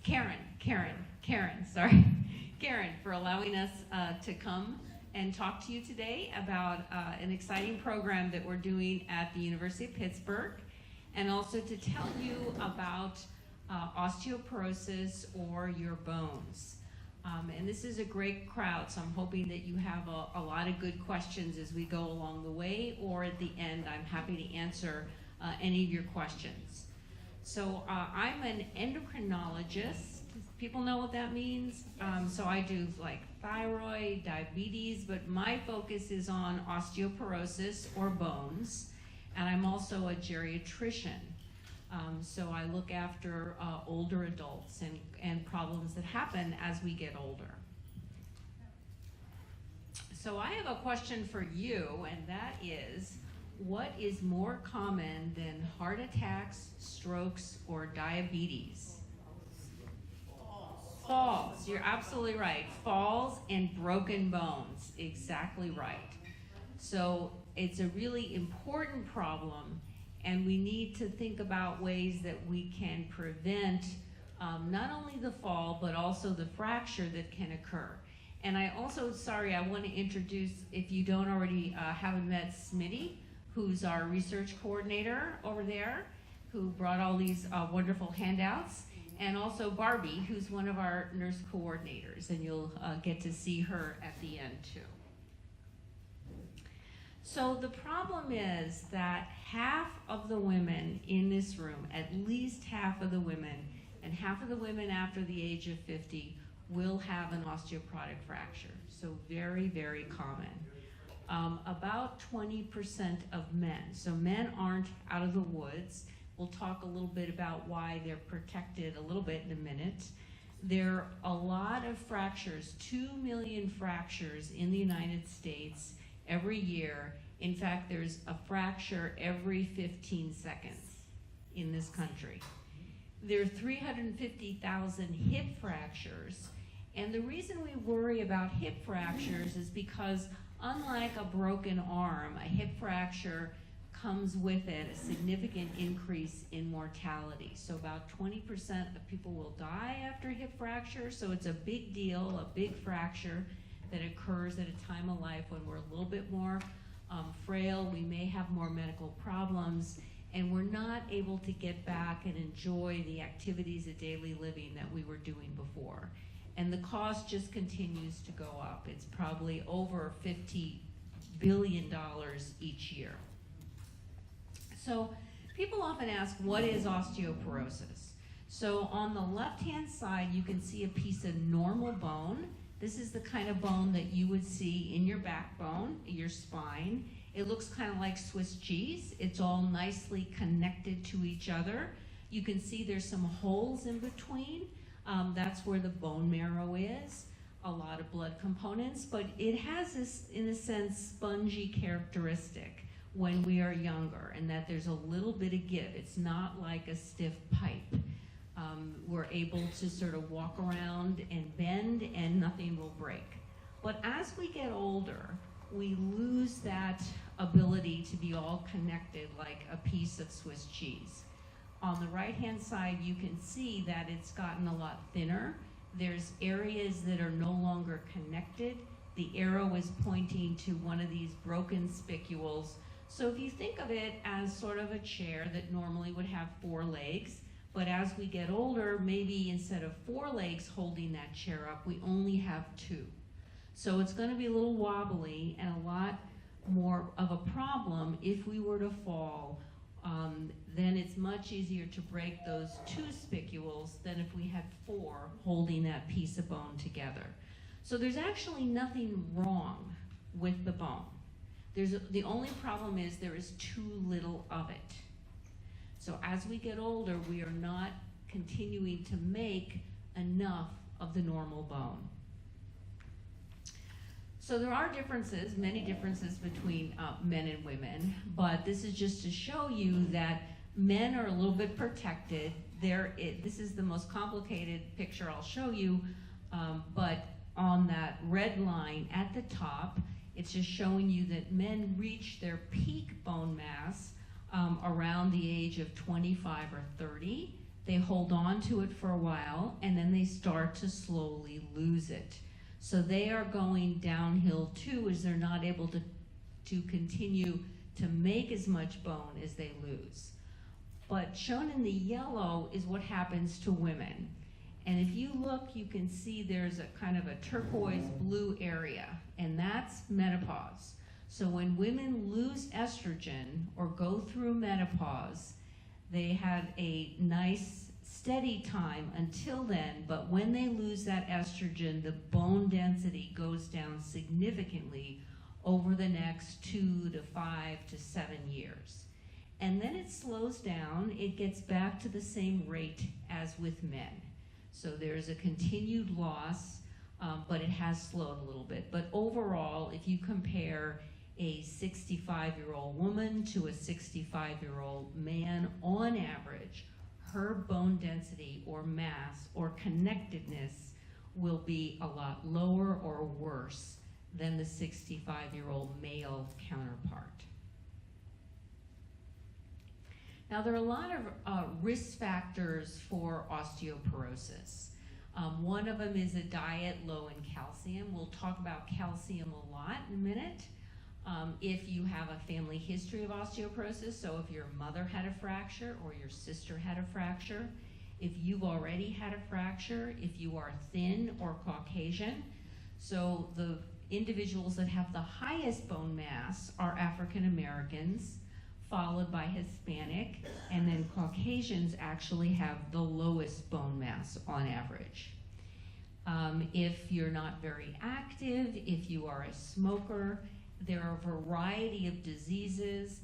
Karen, for allowing us to come and talk to you today about an exciting program that we're doing at the University of Pittsburgh, and also to tell you about osteoporosis or your bones. And this is a great crowd, so I'm hoping that you have a lot of good questions as we go along the way, or at the end, I'm happy to answer any of your questions. So I'm an endocrinologist. People know what that means. So I do like thyroid, diabetes, but my focus is on osteoporosis or bones. And I'm also a geriatrician. So I look after older adults and problems that happen as we get older. So I have a question for you, and that is, what is more common than heart attacks, strokes, or diabetes? Falls. You're absolutely right. Falls and broken bones. Exactly right. So it's a really important problem, and we need to think about ways that we can prevent not only the fall, but also the fracture that can occur. And I also, I want to introduce, if you don't already haven't met Smitty, who's our research coordinator over there, who brought all these wonderful handouts, and also Barbie, who's one of our nurse coordinators, and you'll get to see her at the end too. So the problem is that half of the women in this room, at least half of the women, and half of the women after the age of 50 will have an osteoporotic fracture. So very, very common. About 20% of men. So men aren't out of the woods. We'll talk a little bit about why they're protected a little bit in a minute. There are a lot of fractures, 2 million fractures in the United States every year. In fact, there's a fracture every 15 seconds in this country. There are 350,000 hip fractures. And the reason we worry about hip fractures is because unlike a broken arm, a hip fracture comes with it a significant increase in mortality. So about 20% of people will die after hip fracture. So it's a big deal, a big fracture that occurs at a time of life when we're a little bit more frail, we may have more medical problems, and we're not able to get back and enjoy the activities of daily living that we were doing before. And the cost just continues to go up. It's probably over $50 billion each year. So people often ask, what is osteoporosis? So on the left-hand side, you can see a piece of normal bone. This is the kind of bone that you would see in your backbone, your spine. It looks kind of like Swiss cheese. It's all nicely connected to each other. You can see there's some holes in between. That's where the bone marrow is, a lot of blood components, but it has this, in a sense, spongy characteristic when we are younger, and that there's a little bit of give. It's not like a stiff pipe. We're able to sort of walk around and bend and nothing will break. But as we get older, we lose that ability to be all connected like a piece of Swiss cheese. On the right-hand side, you can see that it's gotten a lot thinner. There's areas that are no longer connected. The arrow is pointing to one of these broken spicules. So if you think of it as sort of a chair that normally would have 4 legs, but as we get older, maybe instead of 4 legs holding that chair up, we only have 2. So it's going to be a little wobbly and a lot more of a problem if we were to fall. Then it's much easier to break those 2 spicules than if we had 4 holding that piece of bone together. So there's actually nothing wrong with the bone. The only problem is there is too little of it. So as we get older, we are not continuing to make enough of the normal bone. So there are differences, many differences between men and women, but this is just to show you that men are a little bit protected. This is the most complicated picture I'll show you, but on that red line at the top, it's just showing you that men reach their peak bone mass around the age of 25 or 30. they hold on to it for a while, and then they start to slowly lose it. So they are going downhill too, as they're not able to continue to make as much bone as they lose. But shown in the yellow is what happens to women. And if you look, you can see there's a kind of a turquoise blue area, and that's menopause. So when women lose estrogen or go through menopause, they had a nice steady time until then, but when they lose that estrogen, the bone density goes down significantly over the next 2 to 5 to 7 years. And then it slows down, it gets back to the same rate as with men. So there's a continued loss, but it has slowed a little bit. But overall, if you compare a 65-year-old woman to a 65-year-old man, on average, her bone density or mass or connectedness will be a lot lower or worse than the 65-year-old male counterpart. Now, there are a lot of risk factors for osteoporosis. One of them is a diet low in calcium. We'll talk about calcium a lot in a minute. If you have a family history of osteoporosis, so if your mother had a fracture or your sister had a fracture, if you've already had a fracture, if you are thin or Caucasian. So the individuals that have the highest bone mass are African Americans, followed by Hispanic, and then Caucasians actually have the lowest bone mass on average. If you're not very active, if you are a smoker, there are a variety of diseases.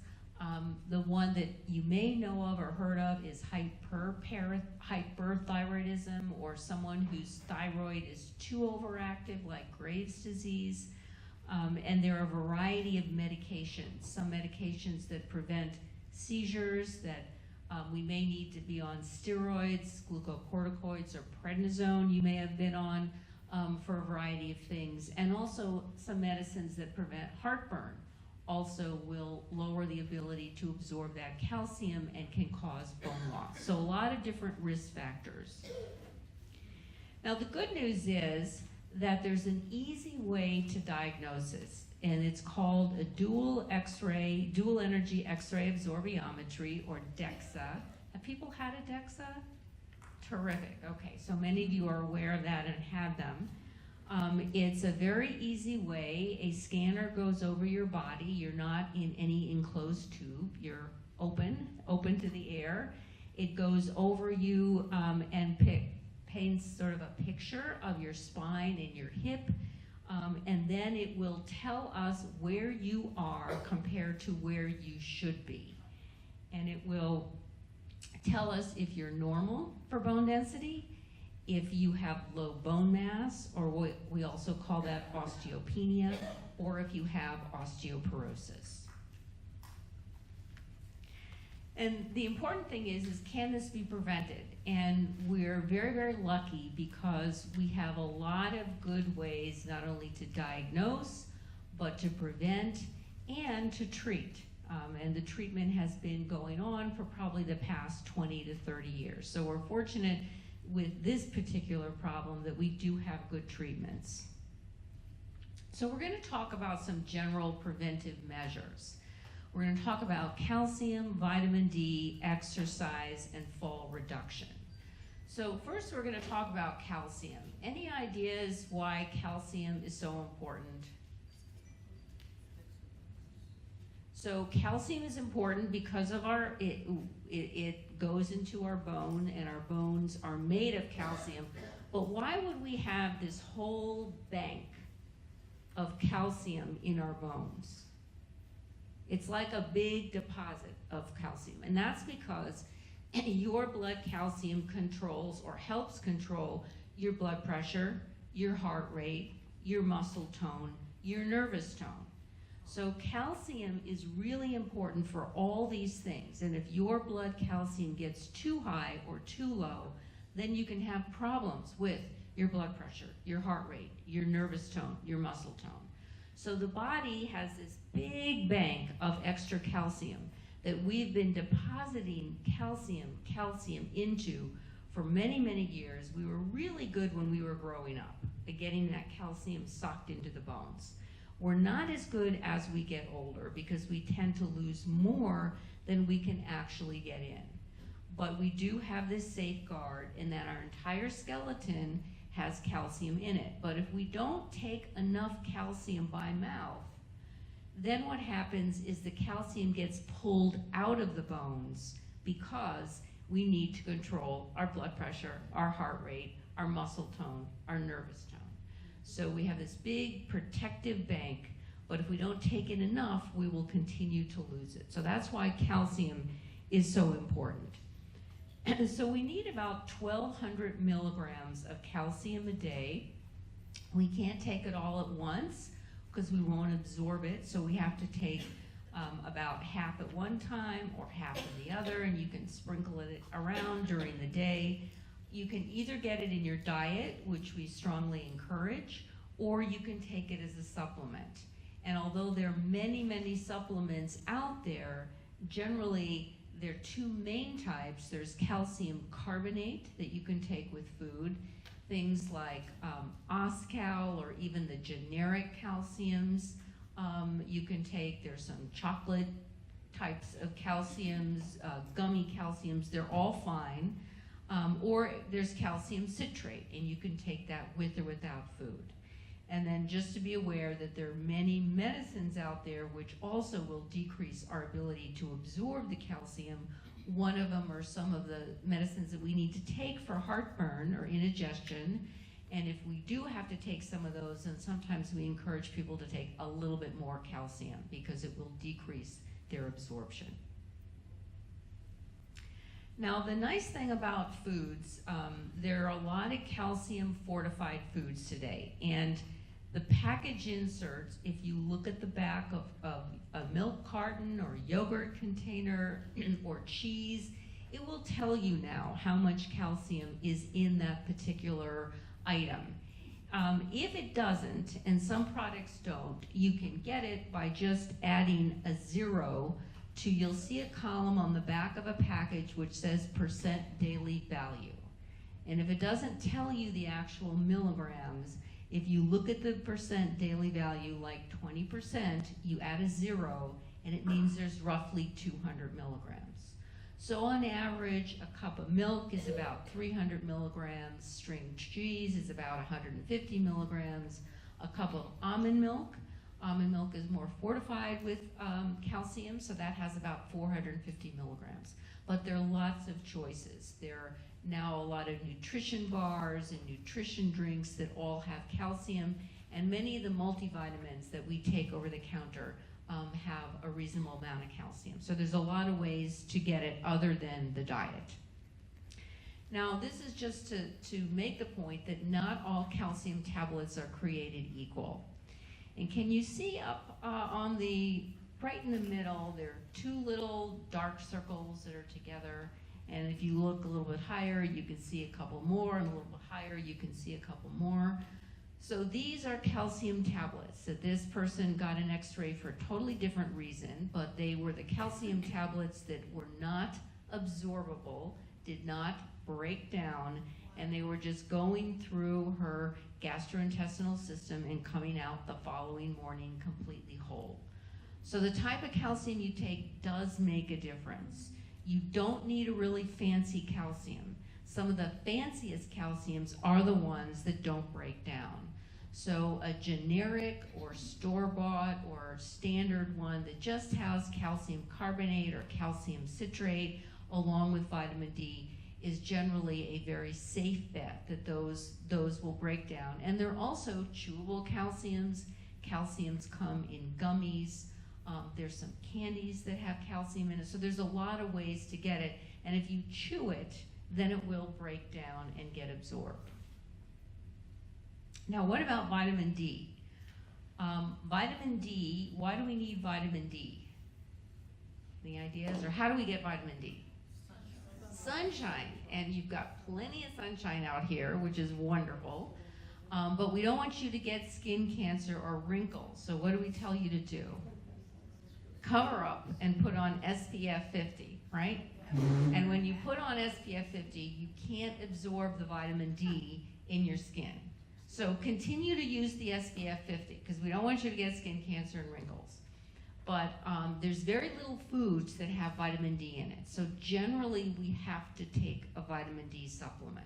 The one that you may know of or heard of is hyperthyroidism, or someone whose thyroid is too overactive, like Graves' disease. And there are a variety of medications, some medications that prevent seizures, that we may need to be on steroids, glucocorticoids, or prednisone you may have been on for a variety of things. And also some medicines that prevent heartburn also will lower the ability to absorb that calcium and can cause bone loss. So a lot of different risk factors. Now the good news is that there's an easy way to diagnose this, and it's called a dual energy X-ray absorptiometry, or DEXA. Have people had a DEXA? Terrific. Okay, so many of you are aware of that and have them. It's a very easy way. A scanner goes over your body. You're not in any enclosed tube. You're open to the air. It goes over you and paints sort of a picture of your spine and your hip, and then it will tell us where you are compared to where you should be. And it will tell us if you're normal for bone density, if you have low bone mass, or what we also call that osteopenia, or if you have osteoporosis. And the important thing is can this be prevented? And we're very, very lucky because we have a lot of good ways not only to diagnose, but to prevent and to treat. And the treatment has been going on for probably the past 20 to 30 years. So we're fortunate with this particular problem that we do have good treatments. So we're going to talk about some general preventive measures. We're going to talk about calcium, vitamin D, exercise, and fall reduction. So first we're going to talk about calcium. Any ideas why calcium is so important? So calcium is important because of it goes into our bone, and our bones are made of calcium. But why would we have this whole bank of calcium in our bones? It's like a big deposit of calcium, and that's because your blood calcium controls or helps control your blood pressure, your heart rate, your muscle tone, your nervous tone. So calcium is really important for all these things, and if your blood calcium gets too high or too low, then you can have problems with your blood pressure, your heart rate, your nervous tone, your muscle tone. So the body has this big bank of extra calcium that we've been depositing calcium into for many, many years. We were really good when we were growing up at getting that calcium sucked into the bones. We're not as good as we get older because we tend to lose more than we can actually get in. But we do have this safeguard in that our entire skeleton has calcium in it. But if we don't take enough calcium by mouth, then what happens is the calcium gets pulled out of the bones because we need to control our blood pressure, our heart rate, our muscle tone, our nervous tone. So we have this big protective bank, but if we don't take in enough, we will continue to lose it. So that's why calcium is so important. So we need about 1,200 milligrams of calcium a day. We can't take it all at once because we won't absorb it, so we have to take about half at one time or half in the other, and you can sprinkle it around during the day. You can either get it in your diet, which we strongly encourage, or you can take it as a supplement. And although there are many, many supplements out there, generally there are two main types. There's calcium carbonate that you can take with food, things like Oscal or even the generic calciums you can take. There's some chocolate types of calciums, gummy calciums, they're all fine. Or there's calcium citrate, and you can take that with or without food. And then just to be aware that there are many medicines out there which also will decrease our ability to absorb the calcium. One of them are some of the medicines that we need to take for heartburn or indigestion. And if we do have to take some of those, then sometimes we encourage people to take a little bit more calcium because it will decrease their absorption. Now, the nice thing about foods, there are a lot of calcium fortified foods today. And the package inserts, if you look at the back of a milk carton or yogurt container or cheese, it will tell you now how much calcium is in that particular item. If it doesn't, and some products don't, you can get it by just adding a 0 to, you'll see a column on the back of a package which says percent daily value. And if it doesn't tell you the actual milligrams, if you look at the percent daily value, like 20%, you add a 0, and it means there's roughly 200 milligrams. So on average, a cup of milk is about 300 milligrams, string cheese is about 150 milligrams, a cup of almond milk is more fortified with calcium, so that has about 450 milligrams. But there are lots of choices. There are now a lot of nutrition bars and nutrition drinks that all have calcium, and many of the multivitamins that we take over the counter have a reasonable amount of calcium. So there's a lot of ways to get it other than the diet. Now, this is just to make the point that not all calcium tablets are created equal. And can you see up on the, right in the middle, there are two little dark circles that are together. And if you look a little bit higher, you can see a couple more, and a little bit higher, you can see a couple more. So these are calcium tablets that this person got an x-ray for a totally different reason, but they were the calcium tablets that were not absorbable, did not break down, and they were just going through her gastrointestinal system and coming out the following morning completely whole. So the type of calcium you take does make a difference. You don't need a really fancy calcium. Some of the fanciest calciums are the ones that don't break down. So a generic or store-bought or standard one that just has calcium carbonate or calcium citrate along with vitamin D is generally a very safe bet that those will break down. And there are also chewable calciums. Calciums come in gummies. There's some candies that have calcium in it. So there's a lot of ways to get it. And if you chew it, then it will break down and get absorbed. Now, what about vitamin D? Vitamin D, why do we need vitamin D? Any ideas? Or how do we get vitamin D? Sunshine. And you've got plenty of sunshine out here, which is wonderful. But we don't want you to get skin cancer or wrinkles. So what do we tell you to do? cover up and put on SPF 50, right? And when you put on SPF 50, you can't absorb the vitamin D in your skin. So continue to use the SPF 50 because we don't want you to get skin cancer and wrinkles. But there's very little foods that have vitamin D in it. So generally we have to take a vitamin D supplement.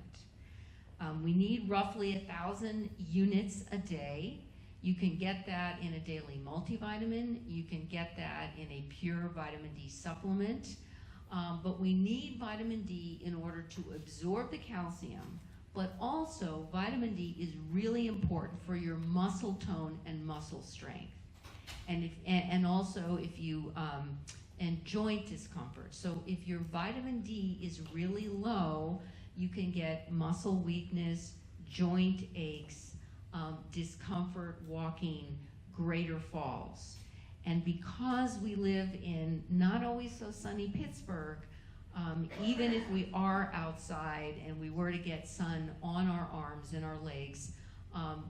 We need roughly 1,000 units a day. You can get that in a daily multivitamin. You can get that in a pure vitamin D supplement. But we need vitamin D in order to absorb the calcium, but also vitamin D is really important for your muscle tone and muscle strength. And also if you, and joint discomfort. So if your vitamin D is really low, you can get muscle weakness, joint aches, discomfort walking, greater falls. And because we live in not always so sunny Pittsburgh, even if we are outside and we were to get sun on our arms and our legs,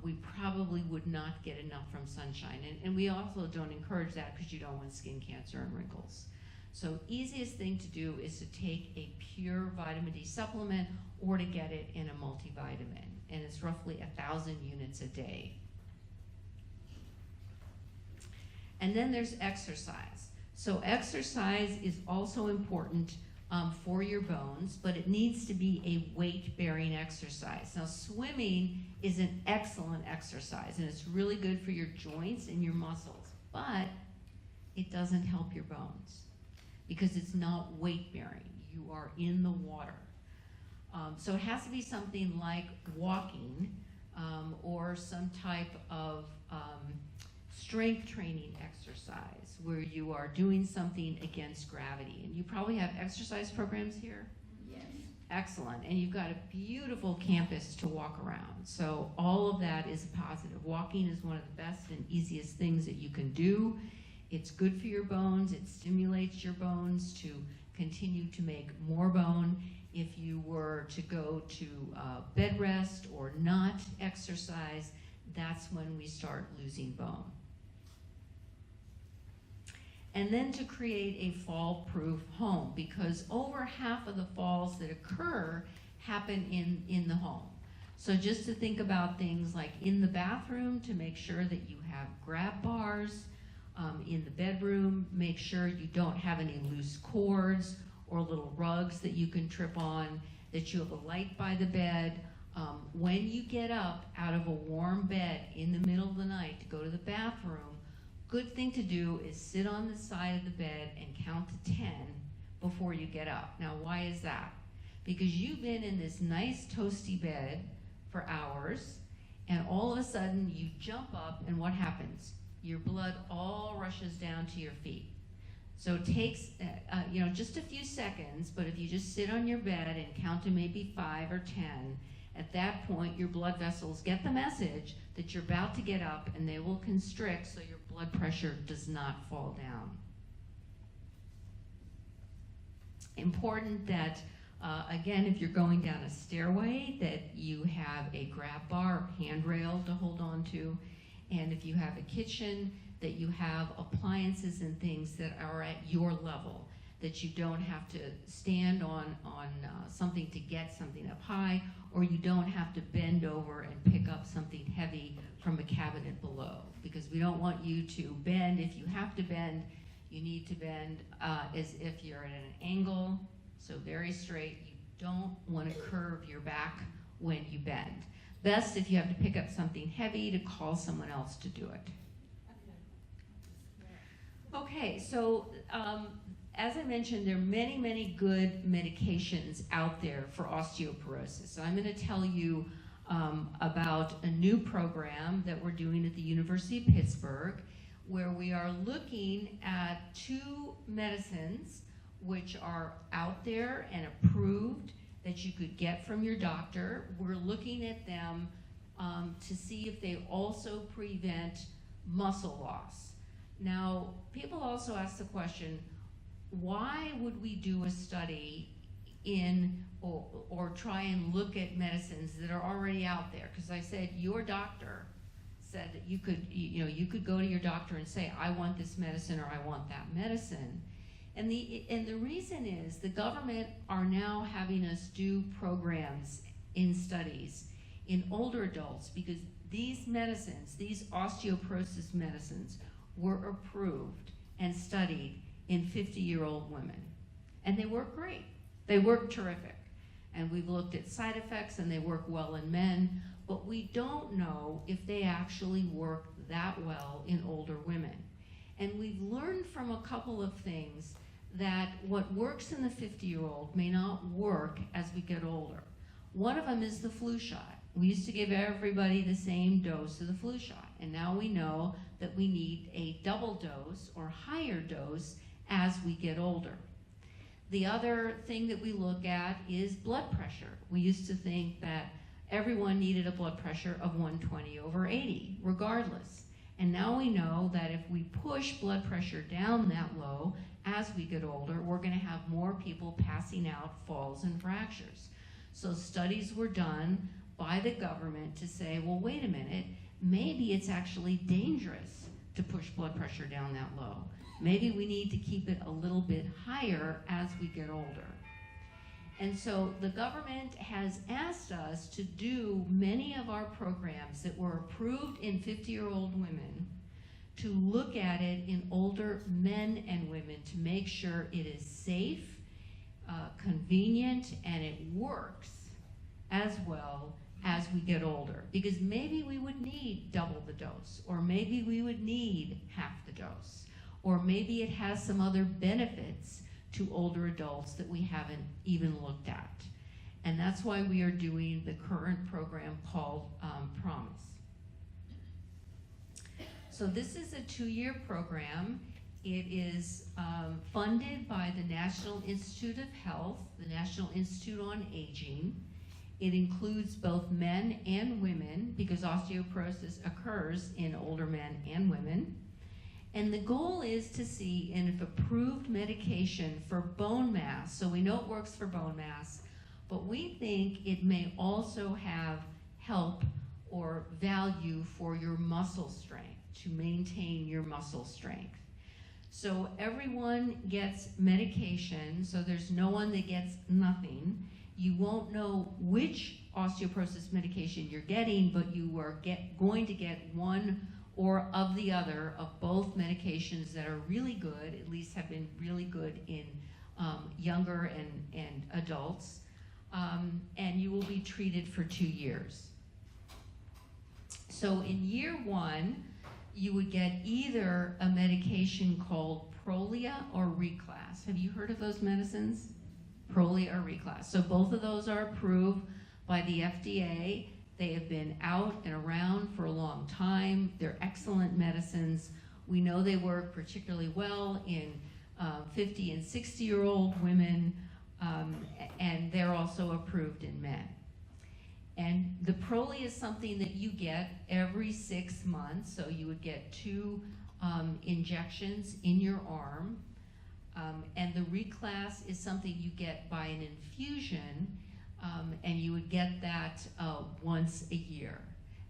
we probably would not get enough from sunshine. And we also don't encourage that because you don't want skin cancer and wrinkles. So easiest thing to do is to take a pure vitamin D supplement or to get it in a multivitamin. And it's roughly 1,000 units a day. And then there's exercise. So exercise is also important for your bones, but it needs to be a weight-bearing exercise. Now swimming is an excellent exercise and it's really good for your joints and your muscles, but it doesn't help your bones because it's not weight-bearing. You are in the water. So it has to be something like walking or some type of strength training exercise where you are doing something against gravity. And you probably have exercise programs here? Yes. Excellent. And you've got a beautiful campus to walk around. So all of that is positive. Walking is one of the best and easiest things that you can do. It's good for your bones. It stimulates your bones to continue to make more bone. If you were to go to bed rest or not exercise, that's when we start losing bone. And then to create a fall-proof home, because over half of the falls that occur happen in the home. So just to think about things like in the bathroom, to make sure that you have grab bars. In the bedroom, make sure you don't have any loose cords or little rugs that you can trip on, that you have a light by the bed. When you get up out of a warm bed in the middle of the night to go to the bathroom, good thing to do is sit on the side of the bed and count to 10 before you get up. Now, why is that? Because you've been in this nice toasty bed for hours, and all of a sudden you jump up, and what happens? Your blood all rushes down to your feet. So it takes just a few seconds, but if you just sit on your bed and count to maybe 5 or 10, at that point your blood vessels get the message that you're about to get up, and they will constrict so your blood pressure does not fall down. Important that, again, if you're going down a stairway, that you have a grab bar or handrail to hold on to. And if you have a kitchen, that you have appliances and things that are at your level, that you don't have to stand on something to get something up high, or you don't have to bend over and pick up something heavy from a cabinet below, because we don't want you to bend. If you have to bend, you need to bend as if you're at an angle, so very straight. You don't want to curve your back when you bend. Best if you have to pick up something heavy to call someone else to do it. Okay, so as I mentioned, there are many, many good medications out there for osteoporosis. So I'm going to tell you about a new program that we're doing at the University of Pittsburgh, where we are looking at 2 medicines which are out there and approved that you could get from your doctor. We're looking at them to see if they also prevent muscle loss. Now, people also ask the question, why would we do a study in or try and look at medicines that are already out there? Because I said your doctor said that you could go to your doctor and say, I want this medicine or I want that medicine. And the reason is the government are now having us do programs in studies in older adults because these medicines, these osteoporosis medicines, were approved and studied in 50-year-old women. And they work great. They work terrific. And we've looked at side effects and they work well in men, but we don't know if they actually work that well in older women. And we've learned from a couple of things that what works in the 50-year-old may not work as we get older. One of them is the flu shot. We used to give everybody the same dose of the flu shot, and now we know that we need a double dose or higher dose as we get older. The other thing that we look at is blood pressure. We used to think that everyone needed a blood pressure of 120/80, regardless. And now we know that if we push blood pressure down that low as we get older, we're going to have more people passing out, falls, and fractures. So studies were done by the government to say, well, wait a minute, maybe it's actually dangerous to push blood pressure down that low. Maybe we need to keep it a little bit higher as we get older. And so the government has asked us to do many of our programs that were approved in 50-year-old women to look at it in older men and women to make sure it is safe, convenient, and it works as well as we get older. Because maybe we would need double the dose, or maybe we would need half the dose, or maybe it has some other benefits to older adults that we haven't even looked at. And that's why we are doing the current program called Promise. So this is a 2-year program. It is funded by the National Institute of Health, the National Institute on Aging. It includes both men and women because osteoporosis occurs in older men and women. And the goal is to see if approved medication for bone mass, so we know it works for bone mass, but we think it may also have help or value for your muscle strength, to maintain your muscle strength. So everyone gets medication, so there's no one that gets nothing. You won't know which osteoporosis medication you're getting, but you are going to get one or of the other of both medications that are really good, at least have been really good in younger and adults, and you will be treated for 2 years. So in year 1, you would get either a medication called Prolia or Reclass. Have you heard of those medicines? Prolia or Reclass. So both of those are approved by the FDA. They have been out and around for a long time. They're excellent medicines. We know they work particularly well in 50 and 60-year-old women, and they're also approved in men. And the Prolia is something that you get every 6 months, so you would get 2 injections in your arm. And the Reclass is something you get by an infusion, and you would get that once a year.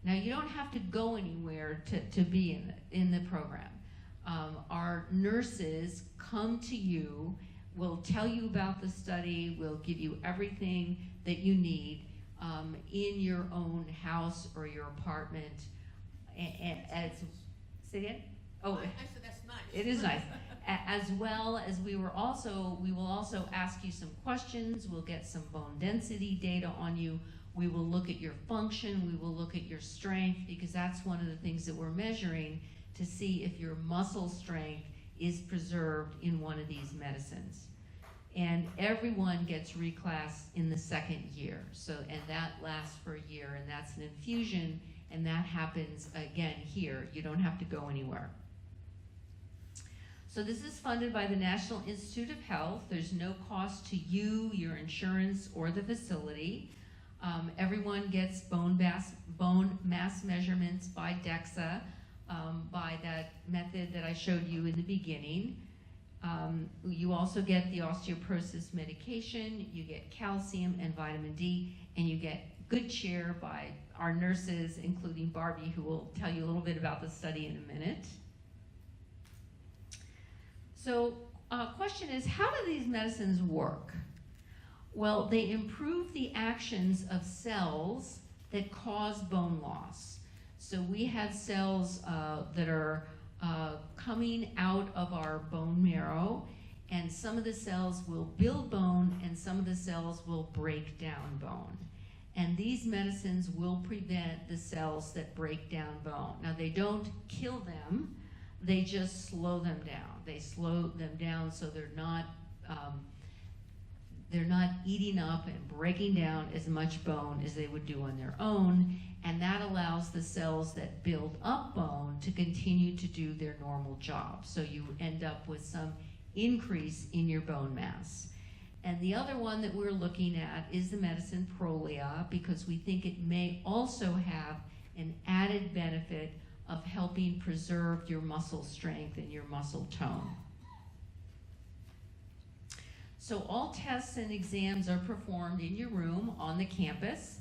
Now, you don't have to go anywhere to be in the program. Our nurses come to you, will tell you about the study, will give you everything that you need in your own house or your apartment. Say again? Oh, I said that's nice. It is nice. As well as we will also ask you some questions. We'll get some bone density data on you. We will look at your function. We will look at your strength, because that's one of the things that we're measuring to see if your muscle strength is preserved in one of these medicines. And everyone gets Reclass in the 2nd year. And that lasts for a year, and that's an infusion, and that happens again here. You don't have to go anywhere. So this is funded by the National Institute of Health. There's no cost to you, your insurance, or the facility. Everyone gets bone mass measurements by DEXA, by that method that I showed you in the beginning. You also get the osteoporosis medication, you get calcium and vitamin D, and you get good cheer by our nurses, including Barbie, who will tell you a little bit about the study in a minute. So, question is, how do these medicines work? Well, they improve the actions of cells that cause bone loss. So we have cells that are coming out of our bone marrow, and some of the cells will build bone and some of the cells will break down bone. And these medicines will prevent the cells that break down bone. Now, they don't kill them, they just slow them down. They slow them down so they're not eating up and breaking down as much bone as they would do on their own, and that allows the cells that build up bone to continue to do their normal job. So you end up with some increase in your bone mass. And the other one that we're looking at is the medicine Prolia, because we think it may also have an added benefit of helping preserve your muscle strength and your muscle tone. So all tests and exams are performed in your room on the campus.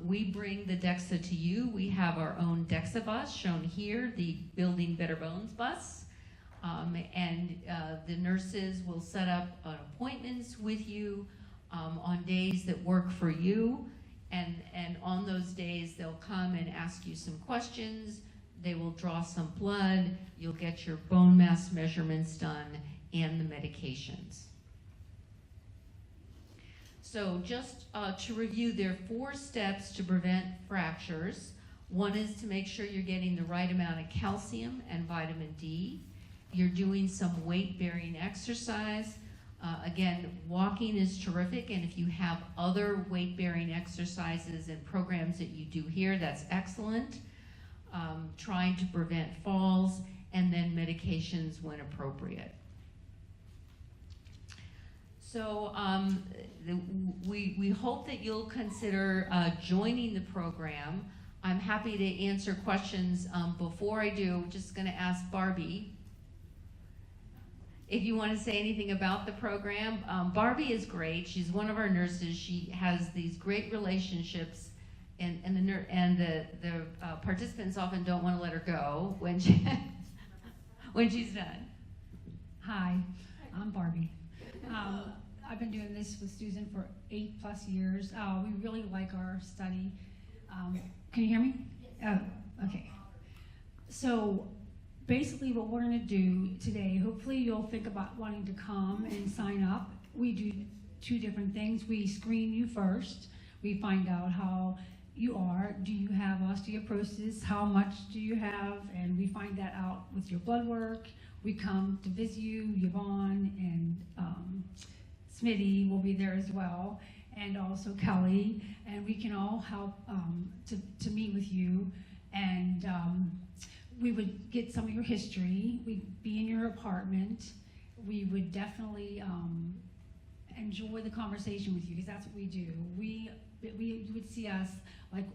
We bring the DEXA to you. We have our own DEXA bus shown here, the Building Better Bones bus. The nurses will set up appointments with you on days that work for you. And on those days, they'll come and ask you some questions. They will draw some blood. You'll get your bone mass measurements done and the medications. So just to review, there are 4 steps to prevent fractures. One is to make sure you're getting the right amount of calcium and vitamin D. You're doing some weight-bearing exercise. Again, walking is terrific, and if you have other weight-bearing exercises and programs that you do here, that's excellent. Trying to prevent falls, and then medications when appropriate. So we hope that you'll consider joining the program. I'm happy to answer questions. Before I do, I'm just going to ask Barbie if you want to say anything about the program. Barbie is great. She's one of our nurses. She has these great relationships, and the participants often don't want to let her go when she's done. Hi, I'm Barbie. I've been doing this with Susan for 8+ years. We really like our study. Can you hear me? Oh, okay. So basically what we're going to do today, hopefully you'll think about wanting to come and sign up. We do 2 different things. We screen you first. We find out how you are. Do you have osteoporosis? How much do you have? And we find that out with your blood work. We come to visit you, Yvonne and Smitty will be there as well, and also Kelly, and we can all help to meet with you, and we would get some of your history. We'd be in your apartment. We would definitely enjoy the conversation with you, because that's what we do. You would see us like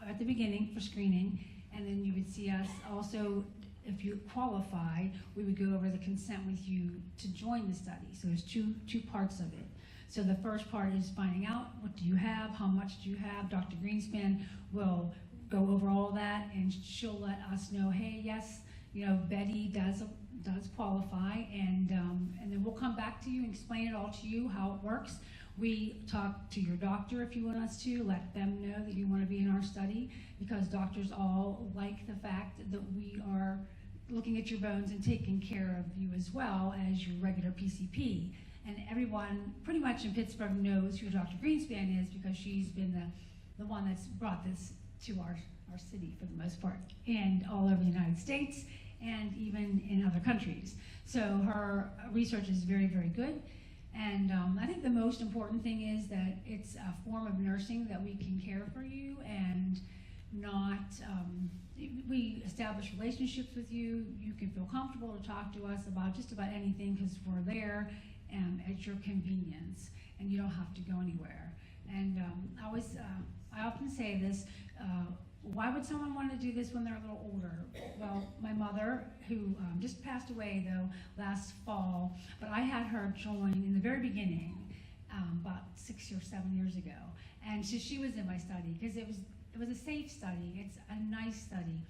at the beginning for screening, and then you would see us also. If you qualify, we would go over the consent with you to join the study. So there's two parts of it. So the first part is finding out what do you have, how much do you have. Dr. Greenspan will go over all that, and she'll let us know, hey, yes, Betty does qualify, and then we'll come back to you and explain it all to you how it works. We talk to your doctor if you want us to, let them know that you want to be in our study, because doctors all like the fact that we are looking at your bones and taking care of you as well as your regular PCP. And everyone pretty much in Pittsburgh knows who Dr. Greenspan is, because she's been the one that's brought this to our city for the most part, and all over the United States and even in other countries. So her research is very, very good. And I think the most important thing is that it's a form of nursing that we can care for you, and not, we establish relationships with you. You can feel comfortable to talk to us about just about anything, because we're there at your convenience, and you don't have to go anywhere. And I often say this, why would someone want to do this when they're a little older? Well, my mother, who just passed away though last fall, but I had her join in the very beginning, about 6 or 7 years ago. And so she was in my study because it was a safe study. It's a nice study.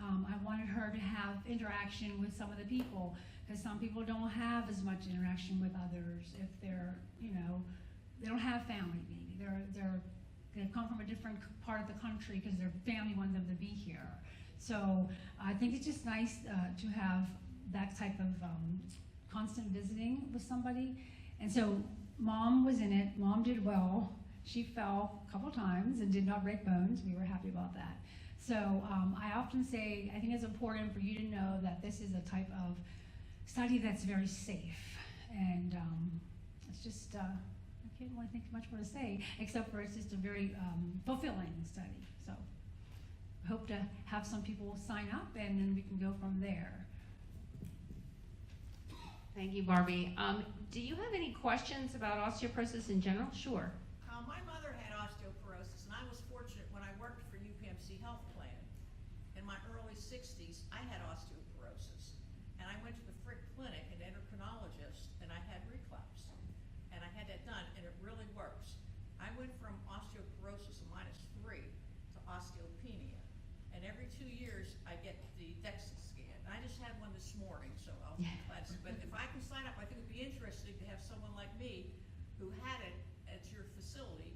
I wanted her to have interaction with some of the people, because some people don't have as much interaction with others if they're, they don't have family maybe. They come from a different part of the country because their family wanted them to be here. So I think it's just nice to have that type of constant visiting with somebody. And so Mom was in it. Mom did well. She fell a couple times and did not break bones. We were happy about that. So I often say, I think it's important for you to know that this is a type of study that's very safe. And it's just, I can't really think much more to say, except for it's just a very fulfilling study. So I hope to have some people sign up, and then we can go from there. Thank you, Barbie. Do you have any questions about osteoporosis in general? Sure. My mother had osteoporosis, and I was fortunate when I worked for UPMC Health Plan. In my early 60s, I had osteoporosis, and I went to the Frick Clinic, an endocrinologist, and I had reclaps, and I had that done, and it really works. I went from osteoporosis -3 to osteopenia, and every 2 years I get the DEXA scan. And I just had one this morning, so I'll be glad to. But if I can sign up, I think it'd be interesting to have someone like me who had it at your facility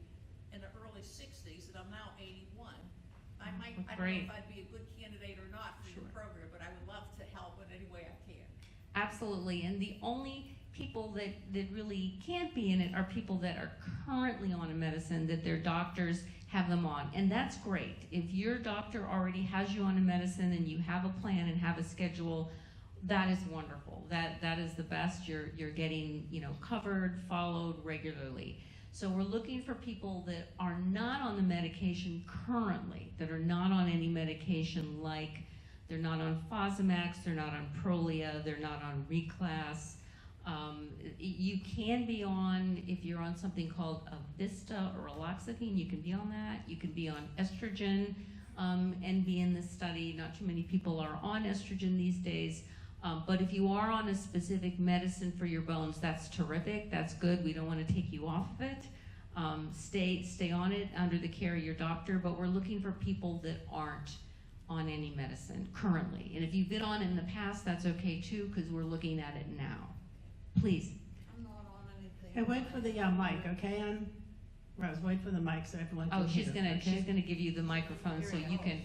in the early 60s, and I'm now 81. I don't know if I'd be a good candidate or not for your program, but I would love to help in any way I can. Absolutely, and the only people that really can't be in it are people that are currently on a medicine that their doctors have them on, and that's great. If your doctor already has you on a medicine and you have a plan and have a schedule, that is wonderful. That is the best. You're getting covered, followed regularly. So we're looking for people that are not on the medication currently, that are not on any medication, like they're not on Fosamax, they're not on Prolia, they're not on Reclass. You can be on, if you're on something called Vista or Raloxifene, you can be on that. You can be on estrogen and be in this study. Not too many people are on estrogen these days. But if you are on a specific medicine for your bones, that's terrific, that's good. We don't want to take you off of it. Stay on it under the care of your doctor, but we're looking for people that aren't on any medicine currently. And if you've been on it in the past, that's okay too, because we're looking at it now. Please. I'm not on anything. Hey, wait for the mic, okay? Rose, wait for the mic so everyone can Oh, she's hear. she's gonna give you the microphone so you can.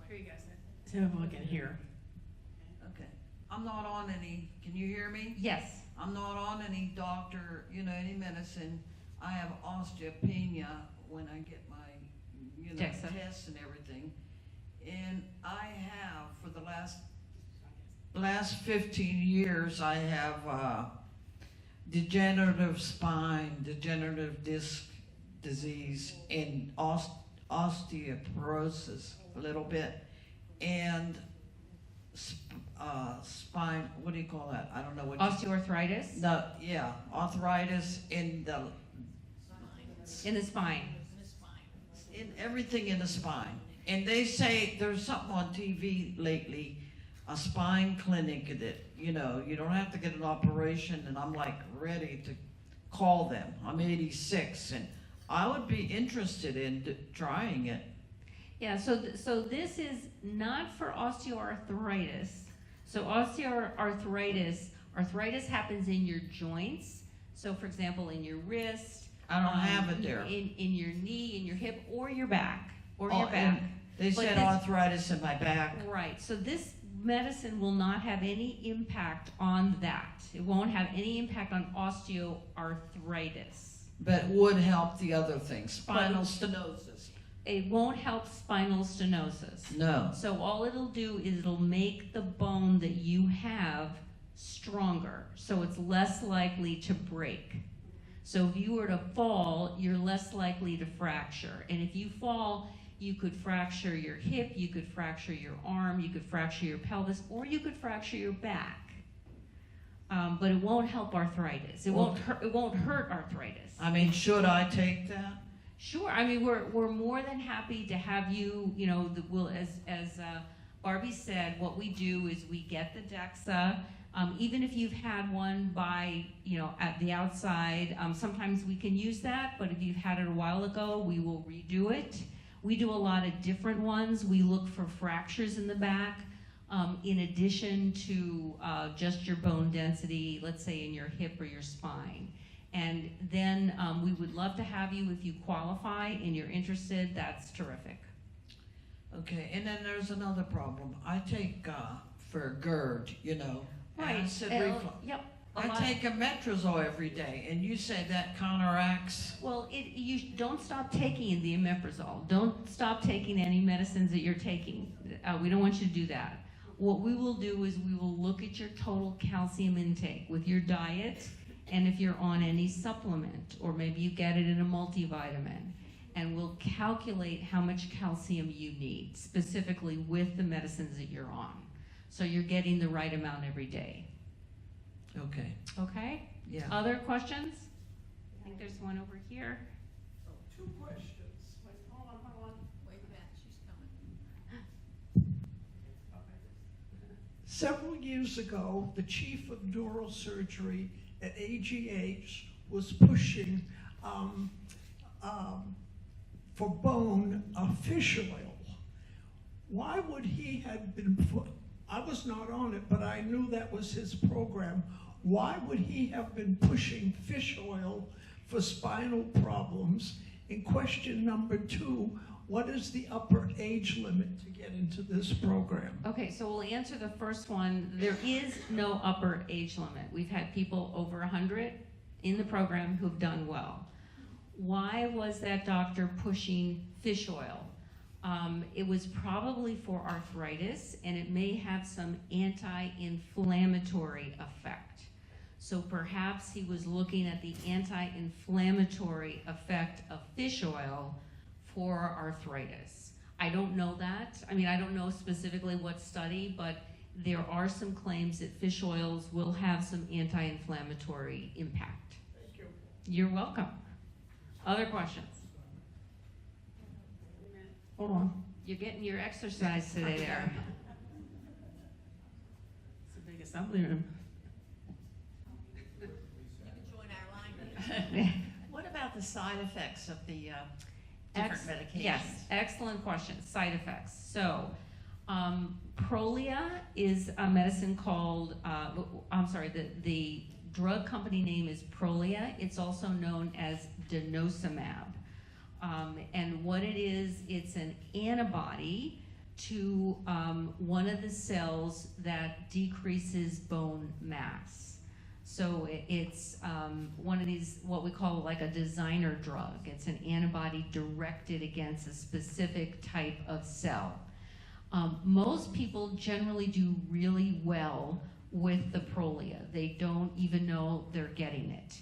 Here you go, sir. So everyone can hear. Okay. I'm not on any, can you hear me? Yes. I'm not on any doctor, any medicine. I have osteopenia when I get my, DEXA. tests and everything. And I have, for the last 15 years, I have degenerative spine, degenerative disc disease, and osteoporosis a little bit, and spine, what do you call that? I don't know what. Osteoarthritis? No, yeah, arthritis in the In the spine. in everything in the spine. And they say there's something on TV lately, a spine clinic that, you don't have to get an operation, and I'm like ready to call them. I'm 86 and I would be interested in trying it. Yeah, so this is not for osteoarthritis. So arthritis happens in your joints. So for example, in your wrist. I don't have it there. In your knee, in your hip, or your back. And they said arthritis in my back. Right, so this medicine will not have any impact on that. It won't have any impact on osteoarthritis. But would help the other things, spinal stenosis. It won't help spinal stenosis. No. So all it'll do is it'll make the bone that you have stronger, so it's less likely to break. So if you were to fall, you're less likely to fracture. And if you fall, you could fracture your hip, you could fracture your arm, you could fracture your pelvis, or you could fracture your back. But it won't help arthritis. It won't hurt arthritis. I mean, should I take that? Sure. I mean, we're more than happy to have you. As Barbie said, what we do is we get the DEXA. Even if you've had one by, at the outside, sometimes we can use that, but if you've had it a while ago, we will redo it. We do a lot of different ones. We look for fractures in the back, in addition to just your bone density, let's say in your hip or your spine. And then we would love to have you if you qualify and you're interested. That's terrific. Okay, and then there's another problem. I take, for GERD, Right. acid reflux. Yep. I take a metrazole every day, and you say that counteracts. Well, you don't stop taking the omeprazole. Don't stop taking any medicines that you're taking. We don't want you to do that. What we will do is we will look at your total calcium intake with your diet, and if you're on any supplement, or maybe you get it in a multivitamin, and we'll calculate how much calcium you need, specifically with the medicines that you're on. So you're getting the right amount every day. Okay. Okay? Yeah. Other questions? I think there's one over here. Oh, two questions. Wait, hold on. Wait, Beth, she's coming. Several years ago, the chief of neurosurgery at AGH was pushing for bone fish oil. Why would he have been put? I was not on it, but I knew that was his program. Why would he have been pushing fish oil for spinal problems? And question number two, what is the upper age limit to get into this program? Okay, so we'll answer the first one. There is no upper age limit. We've had people over 100 in the program who've done well. Why was that doctor pushing fish oil? It was probably for arthritis, and it may have some anti-inflammatory effect. So perhaps he was looking at the anti-inflammatory effect of fish oil for arthritis. I don't know that. I mean, I don't know specifically what study, but there are some claims that fish oils will have some anti-inflammatory impact. Thank you. You're welcome. Other questions? Hold on. You're getting your exercise today there. It's a big assembly room. You can join our line. What about the side effects of the different medications? Yes, excellent question. Side effects. So, Prolia is a medicine called, the drug company name is Prolia. It's also known as denosumab. And what it is, it's an antibody to one of the cells that decreases bone mass. So it's one of these, what we call like a designer drug. It's an antibody directed against a specific type of cell. Most people generally do really well with the Prolia. They don't even know they're getting it.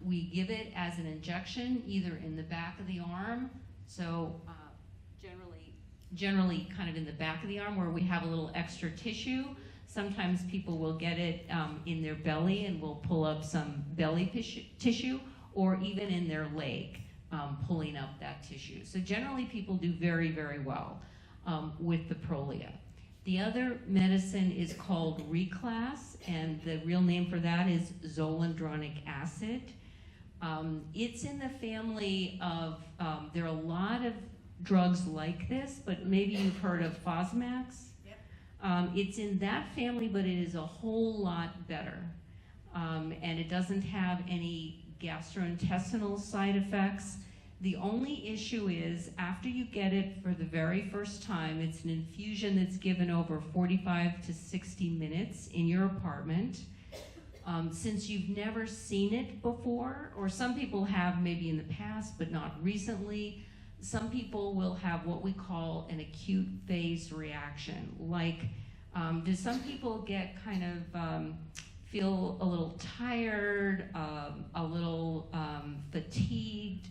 We give it as an injection, either in the back of the arm, so generally kind of in the back of the arm where we have a little extra tissue. Sometimes people will get it in their belly and we'll pull up some belly tissue, or even in their leg, pulling up that tissue. So generally people do very, very well with the Prolia. The other medicine is called Reclass, and the real name for that is zoledronic acid. It's in the family of, there are a lot of drugs like this, but maybe you've heard of Fosmax. Yep. It's in that family, but it is a whole lot better. And it doesn't have any gastrointestinal side effects. The only issue is after you get it for the very first time, it's an infusion that's given over 45 to 60 minutes in your apartment. Since you've never seen it before, or some people have maybe in the past, but not recently, some people will have what we call an acute phase reaction. Like, do some people get kind of feel a little tired, a little fatigued,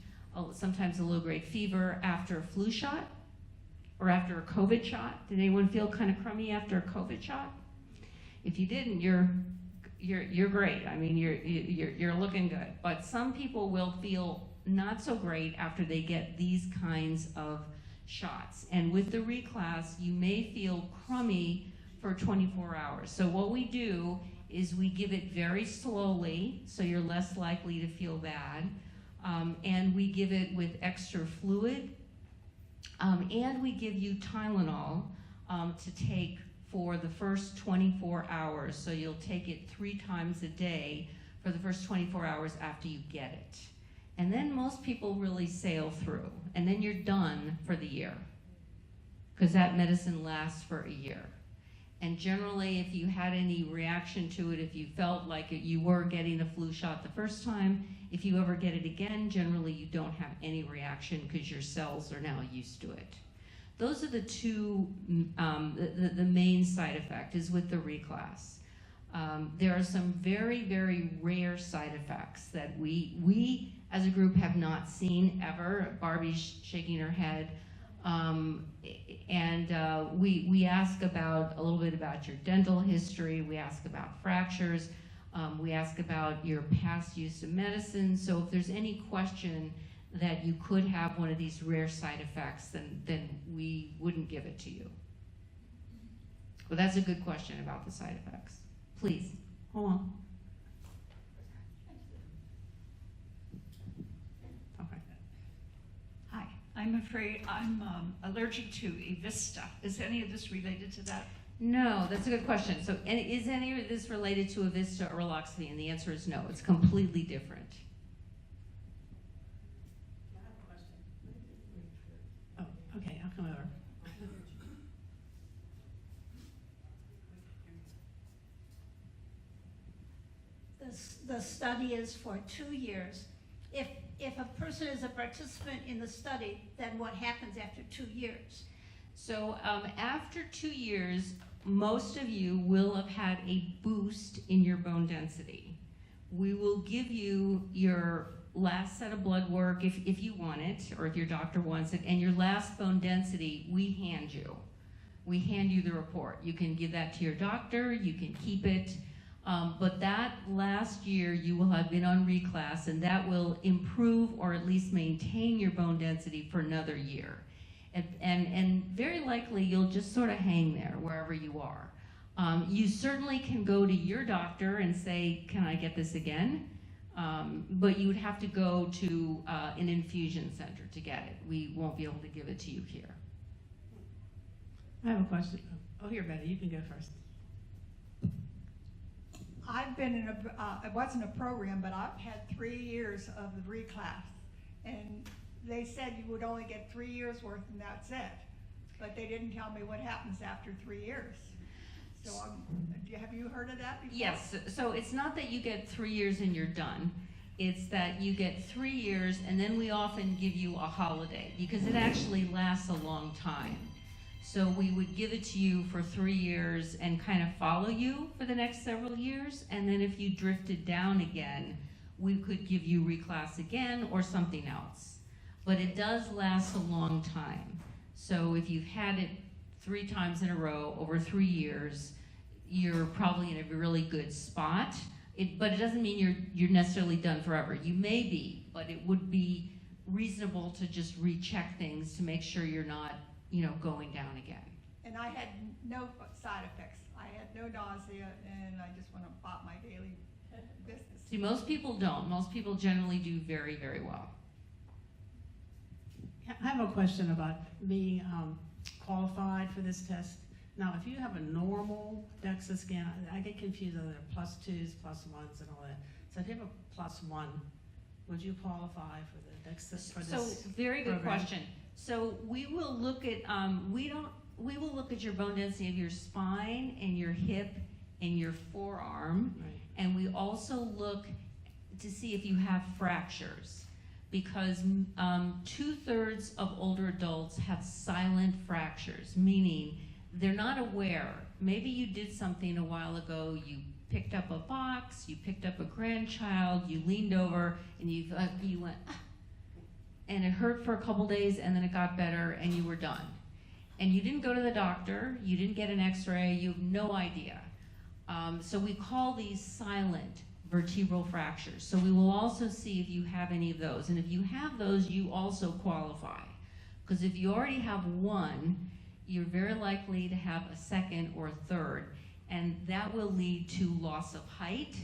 sometimes a low-grade fever after a flu shot or after a COVID shot? Did anyone feel kind of crummy after a COVID shot? If you didn't, you're great. I mean, you're looking good. But some people will feel not so great after they get these kinds of shots. And with the Reclass, you may feel crummy for 24 hours. So what we do is we give it very slowly, so you're less likely to feel bad, and we give it with extra fluid, and we give you Tylenol to take for the first 24 hours. So you'll take it 3 times a day for the first 24 hours after you get it. And then most people really sail through, and then you're done for the year, because that medicine lasts for a year. And generally, if you had any reaction to it, if you felt like you were getting a flu shot the first time, if you ever get it again, generally you don't have any reaction because your cells are now used to it. Those are the two, the main side effect is with the reclass. There are some very, very rare side effects that we as a group have not seen ever. Barbie's shaking her head. We ask about a little bit about your dental history. We ask about fractures. We ask about your past use of medicine. So if there's any question that you could have one of these rare side effects, then we wouldn't give it to you. But that's a good question about the side effects. Please. Hold on. Okay. Hi, I'm afraid I'm allergic to Evista. Is any of this related to that? No, that's a good question. So is any of this related to Evista or raloxifene? And the answer is no. It's completely different. Oh, okay, I'll come over. The study is for 2 years. If a person is a participant in the study, then what happens after 2 years? So after 2 years, most of you will have had a boost in your bone density. We will give you your last set of blood work if you want it, or if your doctor wants it, and your last bone density we hand you. We hand you the report. You can give that to your doctor, you can keep it, but that last year you will have been on reclass, and that will improve or at least maintain your bone density for another year. And very likely you'll just sort of hang there wherever you are. You certainly can go to your doctor and say, can I get this again? But you would have to go to an infusion center to get it. We won't be able to give it to you here. I have a question. Oh, here, Betty, you can go first. I've been in it wasn't a program, but I've had 3 years of the reclass. And they said you would only get 3 years worth and that's it. But they didn't tell me what happens after 3 years. So have you heard of that before? Yes, so it's not that you get 3 years and you're done. It's that you get 3 years and then we often give you a holiday because it actually lasts a long time. So we would give it to you for 3 years and kind of follow you for the next several years. And then if you drifted down again, we could give you reclass again or something else. But it does last a long time. So if you've had it 3 times in a row over 3 years, you're probably in a really good spot. But it doesn't mean you're necessarily done forever. You may be, but it would be reasonable to just recheck things to make sure you're not, going down again. And I had no side effects. I had no nausea, and I just went about my daily business. See, most people don't. Most people generally do very, very well. I have a question about being qualified for this test. Now, if you have a normal DEXA scan, I get confused whether they're +2s, +1s, and all that. So if you have a +1, would you qualify for the DEXA for this So, very good program? question. So we will look at we will look at your bone density of your spine and your hip and your forearm, Right. and we also look to see if you have fractures, because 2/3 of older adults have silent fractures, meaning they're not aware. Maybe you did something a while ago, you picked up a box, you picked up a grandchild, you leaned over, and you went, ah, and it hurt for a couple days, and then it got better, and you were done. And you didn't go to the doctor, you didn't get an x-ray, you have no idea. So we call these silent vertebral fractures. So we will also see if you have any of those. And if you have those, you also qualify. Because if you already have one, you're very likely to have a second or third, and that will lead to loss of height,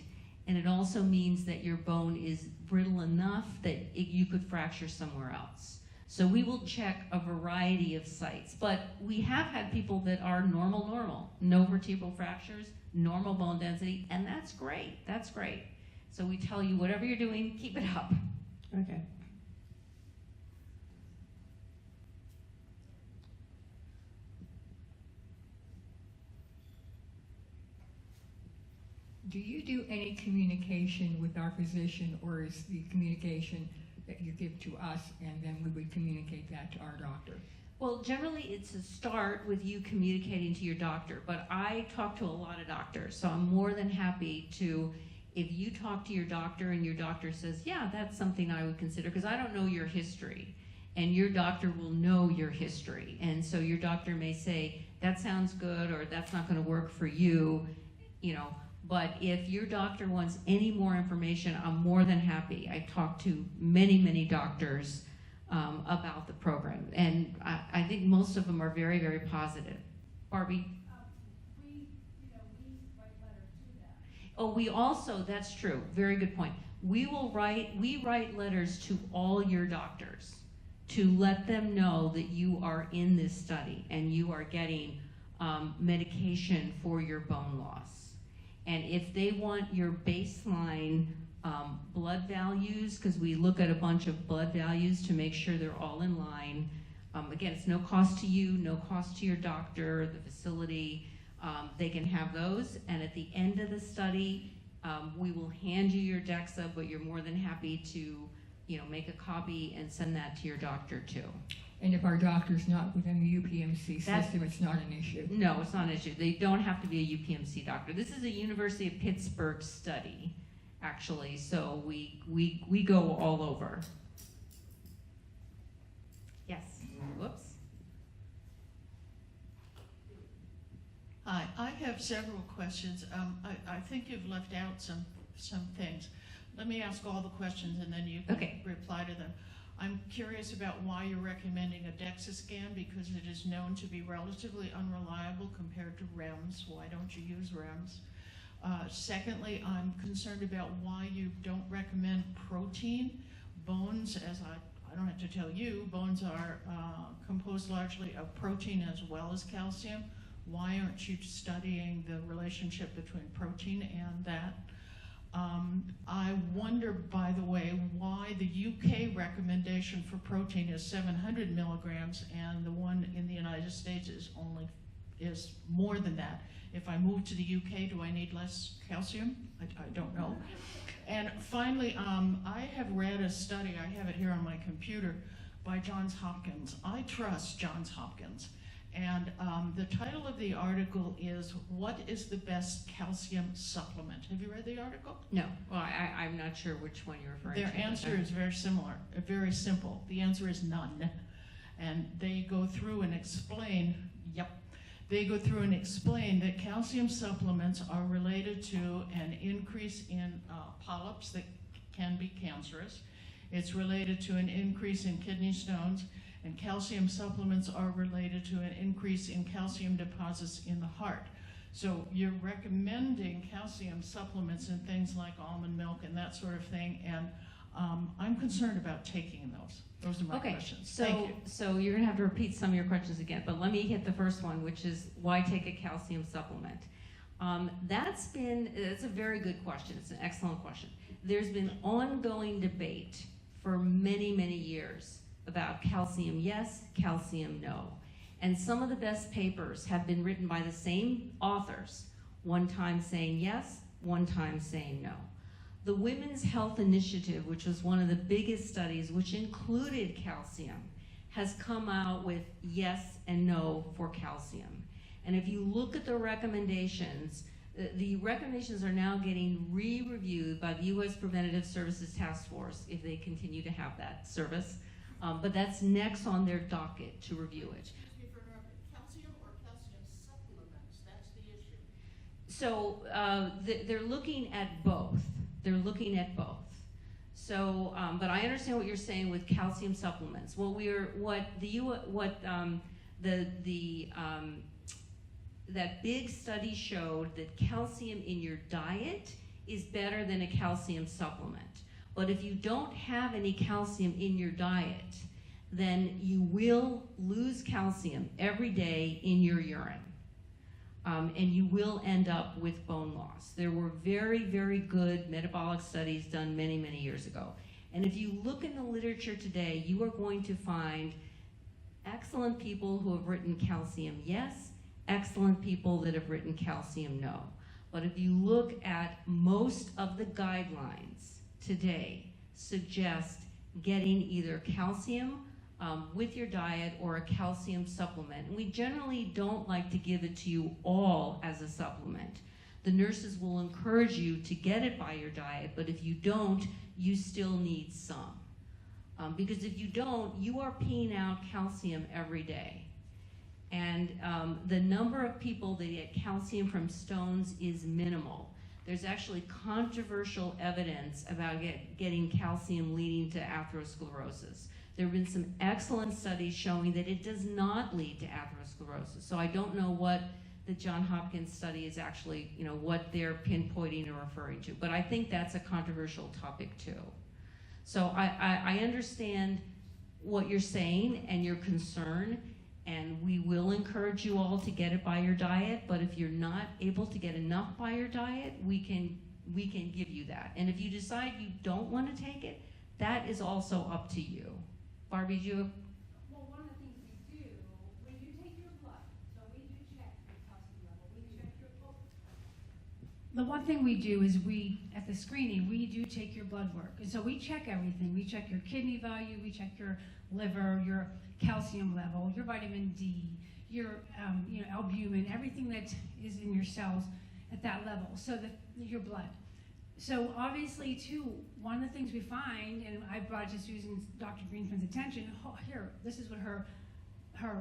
and it also means that your bone is brittle enough that you could fracture somewhere else. So we will check a variety of sites, but we have had people that are normal, no vertebral fractures, normal bone density, and that's great, that's great. So we tell you, whatever you're doing, keep it up. Okay. Do you do any communication with our physician, or is the communication that you give to us and then we would communicate that to our doctor? Well, generally it's a start with you communicating to your doctor, but I talk to a lot of doctors, so I'm more than happy to, if you talk to your doctor and your doctor says, yeah, that's something I would consider, because I don't know your history, and your doctor will know your history, and so your doctor may say, that sounds good, or that's not going to work for you, you know. But if your doctor wants any more information, I'm more than happy. I talk to many, many doctors about the program, and I think most of them are very, very positive. Barbie? We write letters to them. Oh, we also, that's true, very good point. We write letters to all your doctors to let them know that you are in this study and you are getting medication for your bone loss. And if they want your baseline blood values, because we look at a bunch of blood values to make sure they're all in line. Again, it's no cost to you, no cost to your doctor, the facility. They can have those, and at the end of the study, we will hand you your DEXA, but you're more than happy to, make a copy and send that to your doctor too. And if our doctor's not within the UPMC system, it's not an issue? No, it's not an issue. They don't have to be a UPMC doctor. This is a University of Pittsburgh study, actually, so we go all over. Yes, whoops. Hi, I have several questions. I think you've left out some things. Let me ask all the questions and then you can reply to them. I'm curious about why you're recommending a DEXA scan, because it is known to be relatively unreliable compared to REMS. Why don't you use REMS? Secondly, I'm concerned about why you don't recommend protein. Bones, as I don't have to tell you, bones are composed largely of protein as well as calcium. Why aren't you studying the relationship between protein and that? I wonder, by the way, why the UK recommendation for protein is 700 milligrams and the one in the United States is more than that. If I move to the UK, do I need less calcium? I don't know. And finally, I have read a study, I have it here on my computer, by Johns Hopkins. I trust Johns Hopkins. And the title of the article is, "What is the best calcium supplement?" Have you read the article? No, well, I'm not sure which one you're referring to. Their answer is very similar, very simple. The answer is none. And they go through and explain, they go through and explain that calcium supplements are related to an increase in polyps that can be cancerous. It's related to an increase in kidney stones, and calcium supplements are related to an increase in calcium deposits in the heart. So you're recommending calcium supplements in things like almond milk and that sort of thing, and I'm concerned about taking those. Those are my questions. Thank you. So you're gonna have to repeat some of your questions again, but let me hit the first one, which is why take a calcium supplement? That's a very good question. It's an excellent question. There's been ongoing debate for many, many years about calcium yes, calcium no. And some of the best papers have been written by the same authors, one time saying yes, one time saying no. The Women's Health Initiative, which was one of the biggest studies, which included calcium, has come out with yes and no for calcium. And if you look at the recommendations are now getting re-reviewed by the U.S. Preventative Services Task Force, if they continue to have that service. But that's next on their docket to review it. Excuse me for interrupting. Calcium or calcium supplements? That's the issue. So they're looking at both. They're looking at both. So, but I understand what you're saying with calcium supplements. What that big study showed that calcium in your diet is better than a calcium supplement. But if you don't have any calcium in your diet, then you will lose calcium every day in your urine. And you will end up with bone loss. There were very, very good metabolic studies done many, many years ago. And if you look in the literature today, you are going to find excellent people who have written calcium yes, excellent people that have written calcium no. But if you look at most of the guidelines today suggest getting either calcium with your diet or a calcium supplement. And we generally don't like to give it to you all as a supplement. The nurses will encourage you to get it by your diet, but if you don't, you still need some. Because if you don't, you are peeing out calcium every day. And the number of people that get calcium from stones is minimal. There's actually controversial evidence about getting calcium leading to atherosclerosis. There have been some excellent studies showing that it does not lead to atherosclerosis. So I don't know what the Johns Hopkins study is actually, what they're pinpointing or referring to. But I think that's a controversial topic too. So I understand what you're saying and your concern, and we will encourage you all to get it by your diet, but if you're not able to get enough by your diet, we can give you that. And if you decide you don't want to take it, that is also up to you. Barbie, do you have? Well, one of the things we do, when you take your blood, so we do check your calcium level, we check your blood. The one thing we do is at the screening, we do take your blood work. And so we check everything. We check your kidney value, we check your liver, your calcium level, your vitamin D, your albumin, everything that is in your cells at that level, so that your blood. So obviously, too, one of the things we find, and I brought it to Susan, Dr. Greenspan's attention, here, this is what her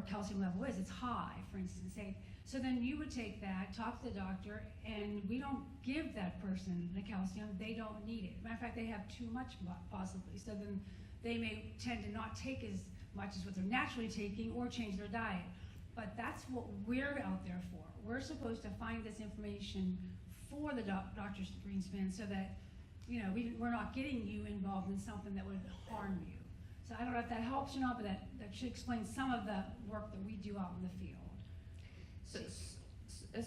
calcium level is. It's high, for instance. So then you would take that, talk to the doctor, and we don't give that person the calcium. They don't need it. Matter of fact, they have too much, possibly. So then they may tend to not take as much as what they're naturally taking or change their diet. But that's what we're out there for. We're supposed to find this information for the Dr. Greenspan so that, we're not getting you involved in something that would harm you. So I don't know if that helps or not, but that should explain some of the work that we do out in the field.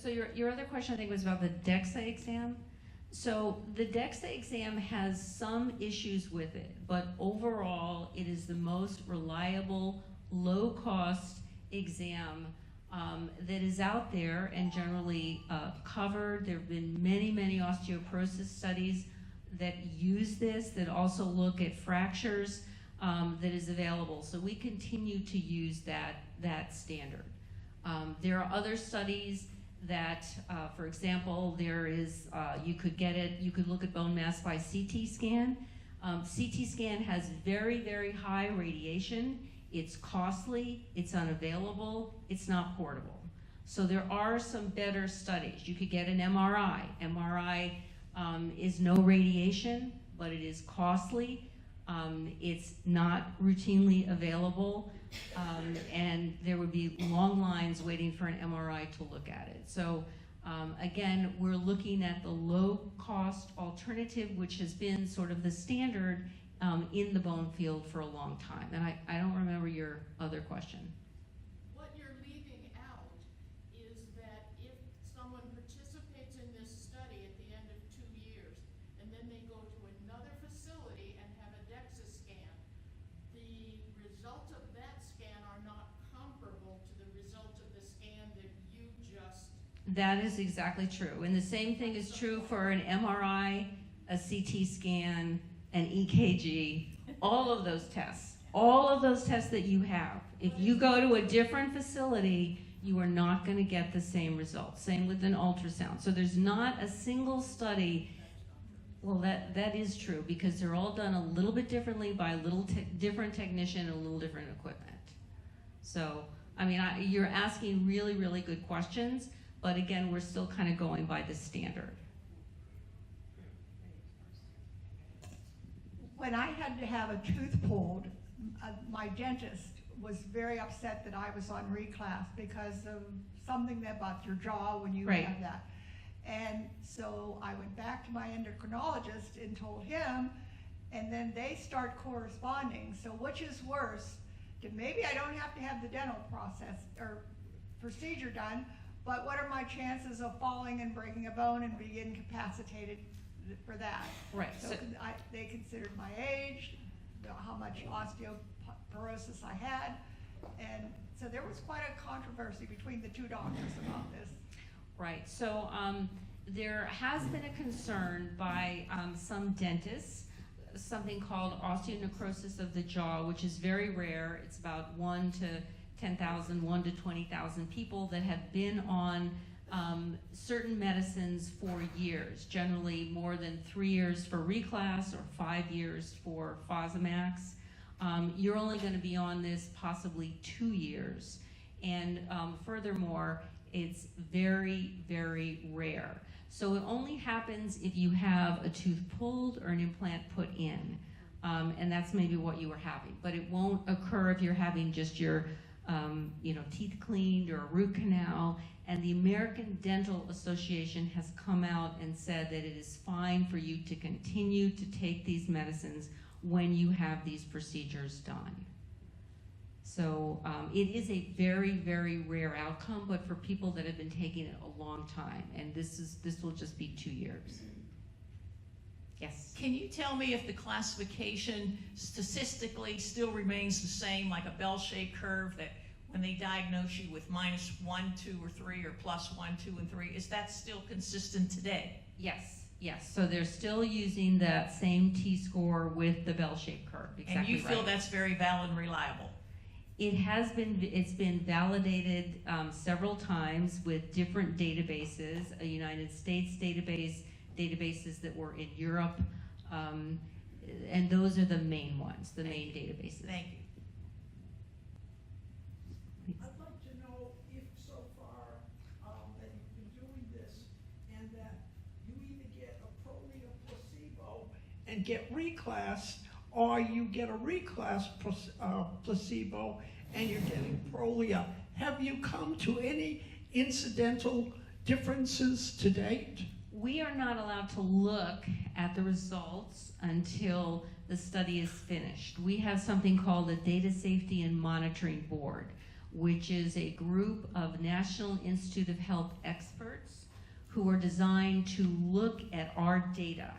So your other question, I think, was about the DEXA exam. So the DEXA exam has some issues with it, but overall, it is the most reliable, low-cost exam that is out there and generally covered. There have been many, many osteoporosis studies that use this, that also look at fractures, that is available. So we continue to use that standard. There are other studies that, for example, there is, you could look at bone mass by CT scan. CT scan has very, very high radiation. It's costly, it's unavailable, it's not portable. So there are some better studies. You could get an MRI. MRI is no radiation, but it is costly. It's not routinely available, and there would be long lines waiting for an MRI to look at it. So again, we're looking at the low-cost alternative, which has been sort of the standard in the bone field for a long time. And I don't remember your other question. What you're leaving out is that if someone participates in this study at the end of 2 years, and then they go to another facility and have a DEXA scan, the results of that scan are not comparable to the results of the scan that you just... That is exactly true. And the same thing is true for an MRI, a CT scan, an EKG, all of those tests that you have. If you go to a different facility, you are not going to get the same results. Same with an ultrasound. So there's not a single study. Well, that is true, because they're all done a little bit differently by a little different technician and a little different equipment. So, I mean, you're asking really, really good questions, but again, we're still kind of going by the standard. When I had to have a tooth pulled, my dentist was very upset that I was on reclass because of something about your jaw when you Right. have that. And so I went back to my endocrinologist and told him, and then they start corresponding. So which is worse? Maybe I don't have to have the dental process or procedure done, but what are my chances of falling and breaking a bone and being incapacitated for that? Right. So they considered my age, how much osteoporosis I had, and so there was quite a controversy between the two doctors about this. Right, so there has been a concern by some dentists, something called osteonecrosis of the jaw, which is very rare. It's about 1 to 10,000, 1 to 20,000 people that have been on certain medicines for years, generally more than 3 years for Reclass or 5 years for Fosamax. You're only going to be on this possibly 2 years. And furthermore, it's very, very rare. So it only happens if you have a tooth pulled or an implant put in. And that's maybe what you were having. But it won't occur if you're having just your teeth cleaned or a root canal. And the American Dental Association has come out and said that it is fine for you to continue to take these medicines when you have these procedures done. So it is a very, very rare outcome, but for people that have been taking it a long time, and this will just be 2 years. Yes? Can you tell me if the classification statistically still remains the same, like a bell-shaped curve, that when they diagnose you with -1, 2, or 3, or +1, 2, and 3, is that still consistent today? Yes, yes. So they're still using that same T-score with the bell-shaped curve. Exactly. And you feel right. that's very valid and reliable? It's been validated several times with different databases, a United States database, databases that were in Europe, and those are the main ones, the main databases. Thank you. I'd like to know if so far that you've been doing this and that you either get a Prolia placebo and get reclassed, or you get a reclass placebo and you're getting Prolia. Have you come to any incidental differences to date? We are not allowed to look at the results until the study is finished. We have something called a Data Safety and Monitoring Board, which is a group of National Institute of Health experts who are designed to look at our data.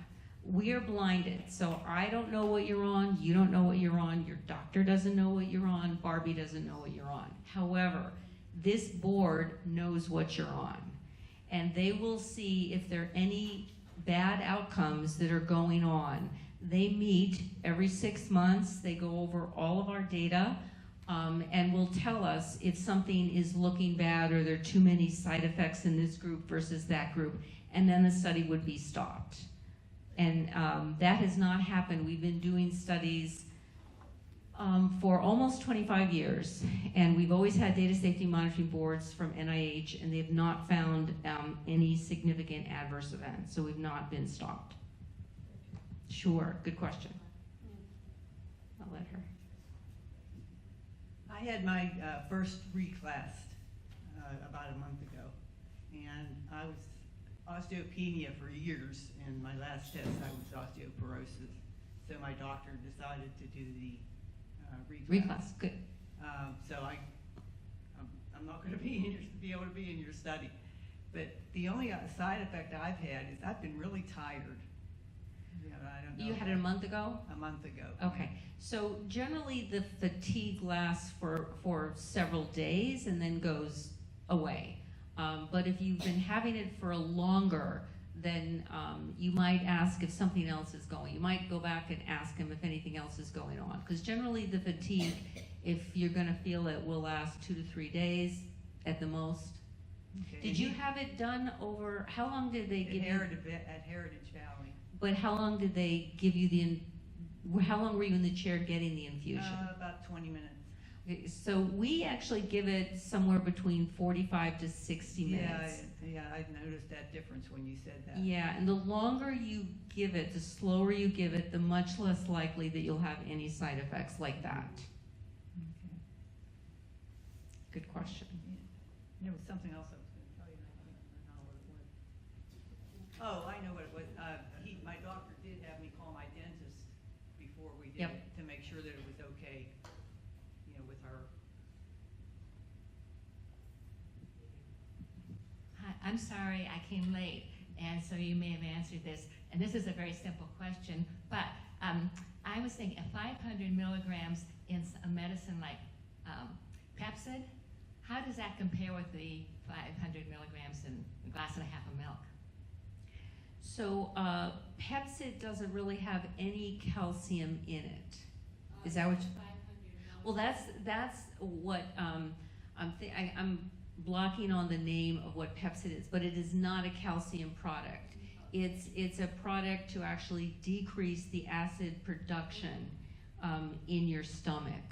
We are blinded, so I don't know what you're on, you don't know what you're on, your doctor doesn't know what you're on, Barbie doesn't know what you're on. However, this board knows what you're on, and they will see if there are any bad outcomes that are going on. They meet every 6 months, they go over all of our data, and will tell us if something is looking bad or there are too many side effects in this group versus that group, and then the study would be stopped. And that has not happened. We've been doing studies for almost 25 years, and we've always had data safety monitoring boards from NIH, and they've not found any significant adverse events, so we've not been stopped. Sure, good question. I'll let her. I had my first reclass about a month ago, and I was osteopenia for years, and my last test I was osteoporosis. So my doctor decided to do the reclass. Reclass, good. So I'm not going to be able to be in your study. But the only side effect I've had is I've been really tired. I don't know. You had it a month ago? A month ago. Okay, so generally the fatigue lasts for several days and then goes away. But if you've been having it for longer, then you might ask if something else is going. You might go back and ask him if anything else is going on. Because generally the fatigue, if you're going to feel it, will last 2 to 3 days at the most. Okay. Did you have it done over, how long did they give you? At Heritage Valley. But how long did they give you how long were you in the chair getting the infusion? About 20 minutes. Okay, so we actually give it somewhere between 45 to 60 minutes. Yeah, I noticed that difference when you said that. Yeah, and the longer you give it, the slower you give it, the much less likely that you'll have any side effects like that. Okay. good question. There was something else I was going to tell you, and I can't remember what it was. Oh, I know what it was. My doctor did have me call my dentist before we did Yep. it to make sure that it was okay, with her. Hi, I'm sorry I came late, and so you may have answered this. And this is a very simple question, but I was thinking 500 milligrams in a medicine like Pepsid, how does that compare with the 500 milligrams in a glass and a half of milk? So Pepsid doesn't really have any calcium in it. Is that what? Well, that's what I'm blocking on the name of what Pepsid is, but it is not a calcium product. It's a product to actually decrease the acid production in your stomach.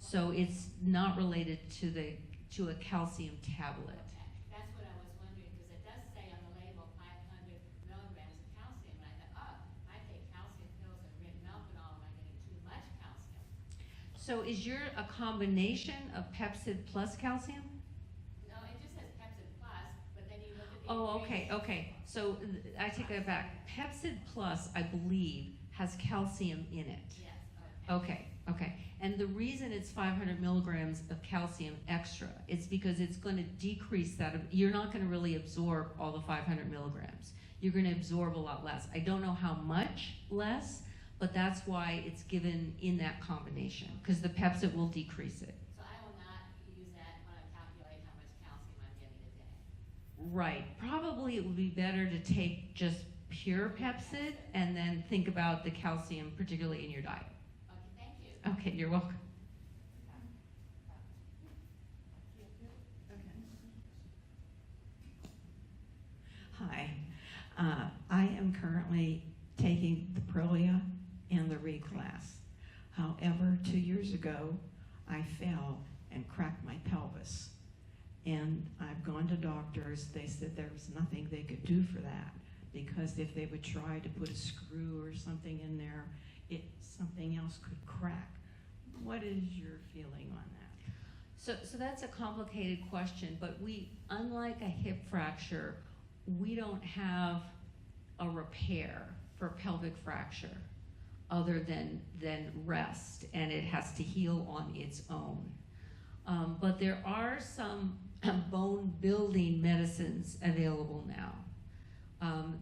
So it's not related to a calcium tablet. That's what I was wondering, because it does say on the label 500 milligrams of calcium, and I thought, oh, I take calcium pills and drink milk and all, am I getting too much calcium? So is your a combination of Pepsid plus calcium? No, it just says Pepsid Plus, but then you look at the Oh, okay, ingredients. okay. So I take that back. Pepsid Plus, I believe, has calcium in it. Yes, Okay, okay. And the reason it's 500 milligrams of calcium extra is because it's going to decrease that. You're not going to really absorb all the 500 milligrams. You're going to absorb a lot less. I don't know how much less, but that's why it's given in that combination, because the Pepsid will decrease it. So I will not use that when I calculate how much calcium I'm getting a day. Right. Probably it would be better to take just pure Pepsid and then think about the calcium, particularly in your diet. Okay, thank you. Okay, you're welcome. Hi, I am currently taking the Prolia and the reclass. However, 2 years ago, I fell and cracked my pelvis. And I've gone to doctors. They said there was nothing they could do for that, because if they would try to put a screw or something in there, something else could crack. What is your feeling on that? So that's a complicated question, but unlike a hip fracture, we don't have a repair for pelvic fracture other than rest, and it has to heal on its own. But there are some bone building medicines available now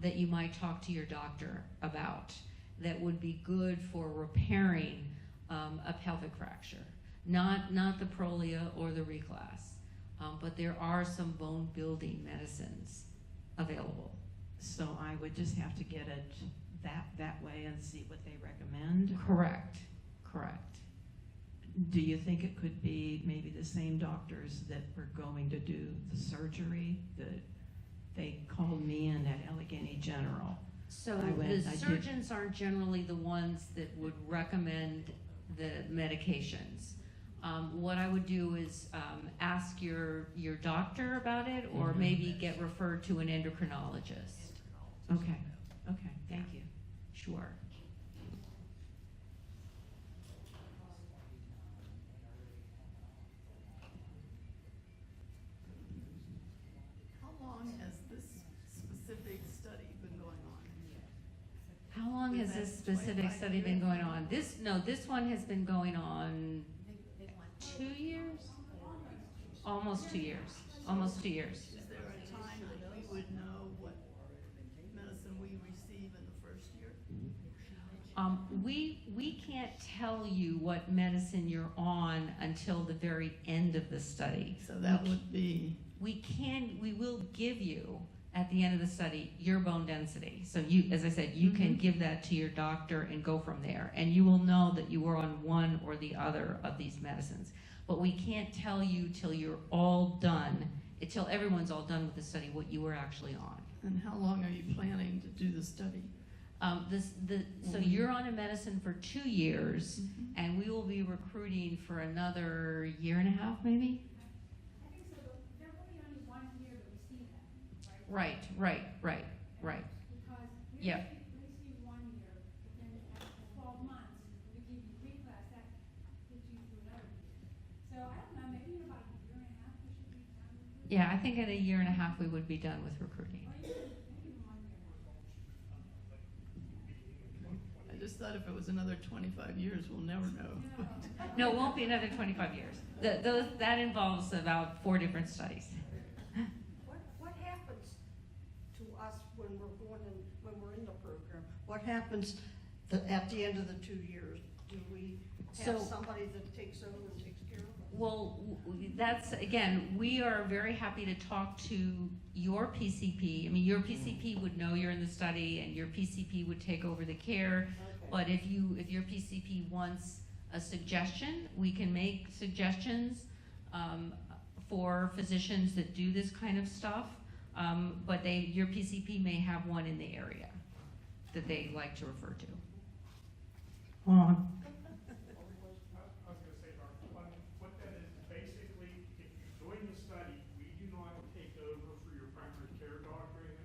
that you might talk to your doctor about that would be good for repairing a pelvic fracture. Not the Prolia or the reclass, but there are some bone building medicines available. So I would just have to get it that way and see what they recommend? Correct. Do you think it could be maybe the same doctors that were going to do the surgery? They called me in at Allegheny General. So the surgeons aren't generally the ones that would recommend the medications. What I would do is ask your doctor about it, or maybe get referred to an endocrinologist. Okay, thank you. Sure. How long has this specific study been going on? How long has this specific study been going on? This one has been going on 2 years? Almost 2 years. Almost 2 years. Is there a time that we would know what medicine we receive in the first year? We can't tell you what medicine you're on until the very end of the study. So that would be... We will give you at the end of the study your bone density. So as I said, you can give that to your doctor and go from there. And you will know that you were on one or the other of these medicines. But we can't tell you till you're all done, until everyone's all done with the study, what you were actually on. And how long are you planning to do the study? So you're on a medicine for 2 years, and we will be recruiting for another year and a half, maybe? I think so, but they're really only 1 year that we see that, right? Right. Because we Yeah. see 1 year, but then after 12 months, we give you reclass, that gets you through another year. So I don't know, maybe in about a year and a Yeah, I think in a year and a half we would be done with recruiting. I just thought if it was another 25 years, we'll never know. No, it won't be another 25 years. That involves about 4 different studies. What happens to us when when we're in the program? What happens at the end of the 2 years? Do we have somebody that takes over and takes care of us? Well, that's, again, we are very happy to talk to your PCP. I mean, your PCP would know you're in the study and your PCP would take over the care. Okay. But if your PCP wants a suggestion, we can make suggestions for physicians that do this kind of stuff. But your PCP may have one in the area that they like to refer to. Hold on. I was going to say, Dr. Fleming, what that is basically, if you're doing the study, we do not take over for your primary care doctor.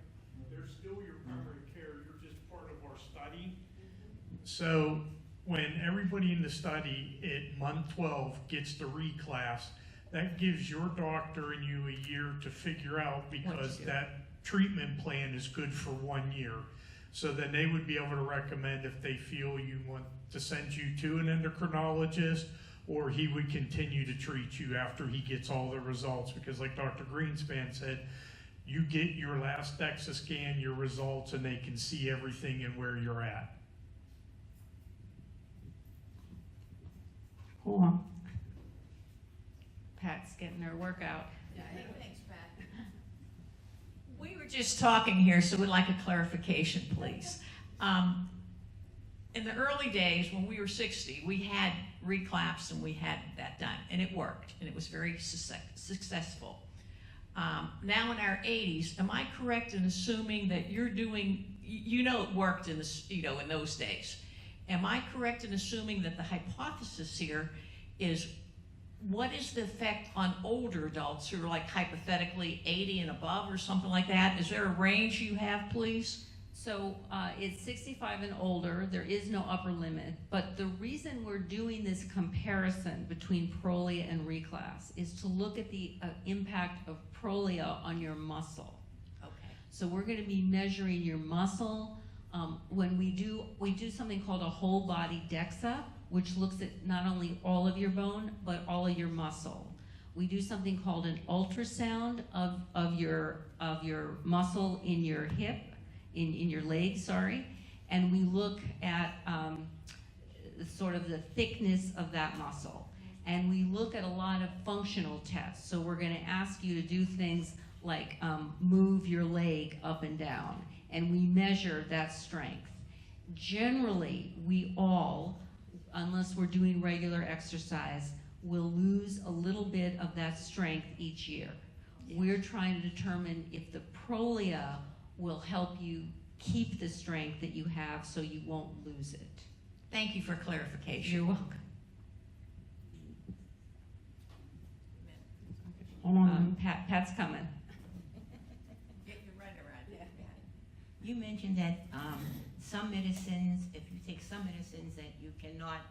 They're still your primary care. You're just part of our study. So when everybody in the study at month 12 gets the reclass, that gives your doctor and you a year to figure out, because that treatment plan is good for 1 year. So then they would be able to recommend if they feel you want to send you to an endocrinologist, or he would continue to treat you after he gets all the results. Because like Dr. Greenspan said, you get your last DEXA scan, your results, and they can see everything and where you're at. Hold on. Pat's getting her workout. Thanks, Pat. We were just talking here, so we'd like a clarification, please. In the early days, when we were 60, we had reclaps and we had that done, and it worked, and it was very successful. Now in our 80s, am I correct in assuming that you're doing, it worked in in those days? Am I correct in assuming that the hypothesis here is, what is the effect on older adults who are like hypothetically 80 and above or something like that? Is there a range you have, please? So it's 65 and older. There is no upper limit. But the reason we're doing this comparison between Prolia and reclass is to look at the impact of Prolia on your muscle. Okay. So we're going to be measuring your muscle. When we do something called a whole body DEXA, which looks at not only all of your bone, but all of your muscle. We do something called an ultrasound of your muscle in your hip, in your leg, sorry, and we look at sort of the thickness of that muscle. And we look at a lot of functional tests. So we're gonna ask you to do things like move your leg up and down, and we measure that strength. Generally, we all, unless we're doing regular exercise, will lose a little bit of that strength each year. We're trying to determine if the Prolia will help you keep the strength that you have so you won't lose it. Thank you for clarification. You're welcome. Pat's coming. Get your right around that, Patty. You mentioned that some medicines, if you take some medicines, that you cannot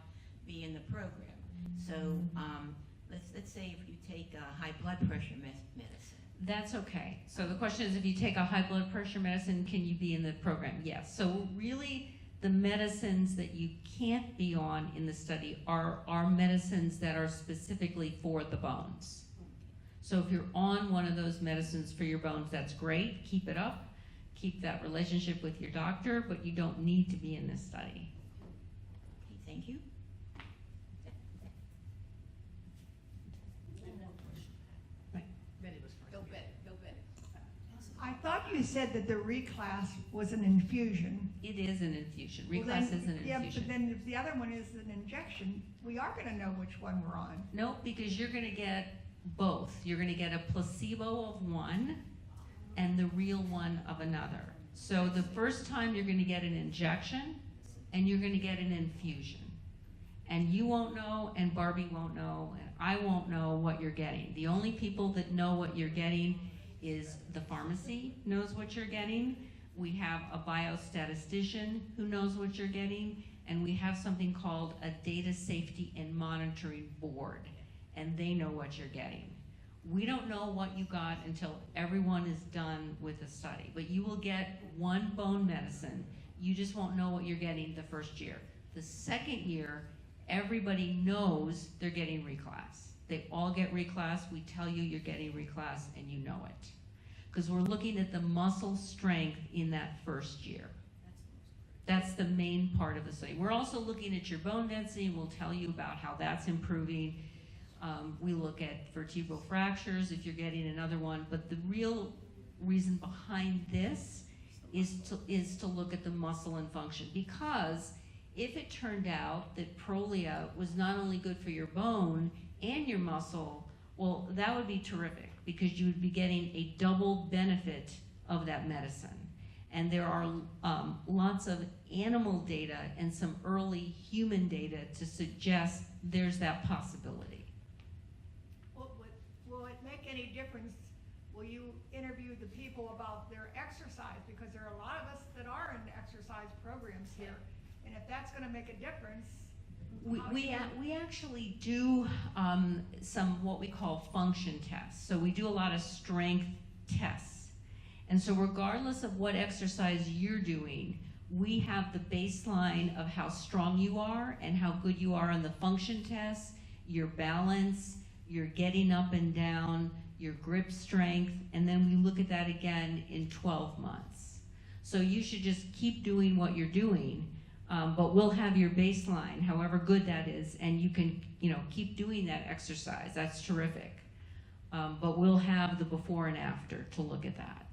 be in the program. So let's say if you take a high blood pressure medicine. That's okay. So the question is, if you take a high blood pressure medicine, can you be in the program? Yes. So really, the medicines that you can't be on in the study are medicines that are specifically for the bones. So if you're on one of those medicines for your bones, that's great. Keep it up. Keep that relationship with your doctor, but you don't need to be in this study. Okay, thank you. I thought you said that the reclass was an infusion. It is an infusion. Reclass is an Yeah, infusion. but then if the other one is an injection, we are going to know which one we're on. No, because you're going to get both. You're going to get a placebo of one and the real one of another. So the first time you're going to get an injection and you're going to get an infusion. And you won't know, and Barbie won't know, and I won't know what you're getting. The only people that know what you're getting is the pharmacy knows what you're getting. We have a biostatistician who knows what you're getting, and we have something called a data safety and monitoring board, and they know what you're getting. We don't know what you got until everyone is done with the study, but you will get one bone medicine. You just won't know what you're getting the first year. The second year, everybody knows they're getting reclass. They all get reclass. We tell you you're getting reclass and you know it. Because we're looking at the muscle strength in that first year. That's the main part of the study. We're also looking at your bone density, and we'll tell you about how that's improving. We look at vertebral fractures if you're getting another one, but the real reason behind this is to look at the muscle and function. Because if it turned out that Prolia was not only good for your bone and your muscle, well, that would be terrific, because you would be getting a double benefit of that medicine. And there are lots of animal data and some early human data to suggest there's that possibility. Will it make any difference? Will you interview the people about their exercise? Because there are a lot of us that are in exercise programs here. And if that's going to make a difference, we actually do some what we call function tests. So we do a lot of strength tests. And so regardless of what exercise you're doing, we have the baseline of how strong you are and how good you are on the function tests, your balance, your getting up and down, your grip strength, and then we look at that again in 12 months. So you should just keep doing what you're doing, but we'll have your baseline, however good that is, and you can, keep doing that exercise. That's terrific. But we'll have the before and after to look at that.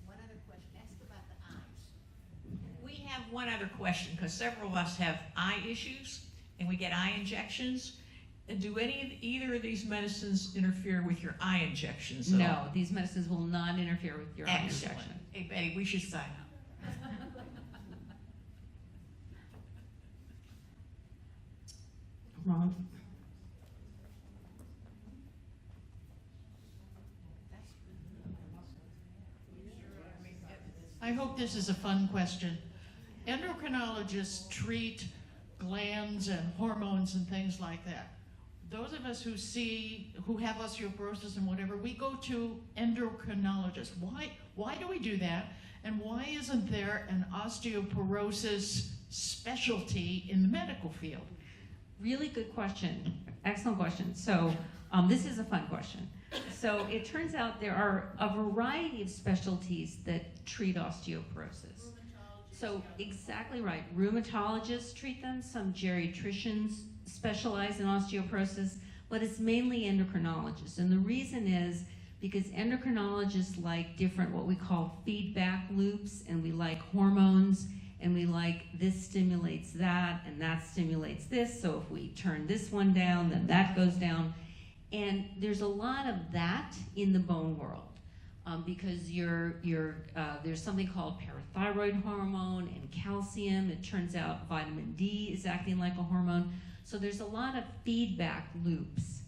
One other question. Ask about the eyes. We have one other question, because several of us have eye issues, and we get eye injections. And do either of these medicines interfere with your eye injections at all? No, these medicines will not interfere with your eye Excellent. injection. Hey, Betty, we should sign up. Ron? I hope this is a fun question. Endocrinologists treat glands and hormones and things like that. Those of us who have osteoporosis and whatever, we go to endocrinologists. Why do we do that? And why isn't there an osteoporosis specialty in the medical field? Really good question. Excellent question. So this is a fun question. So it turns out there are a variety of specialties that treat osteoporosis. So exactly right. Rheumatologists treat them. Some geriatricians specialize in osteoporosis, but it's mainly endocrinologists. And the reason is because endocrinologists like different what we call feedback loops, and we like hormones, and we like this stimulates that, and that stimulates this. So if we turn this one down, then that goes down. And there's a lot of that in the bone world. Because there's something called parathyroid hormone and calcium. It turns out vitamin D is acting like a hormone. So there's a lot of feedback loops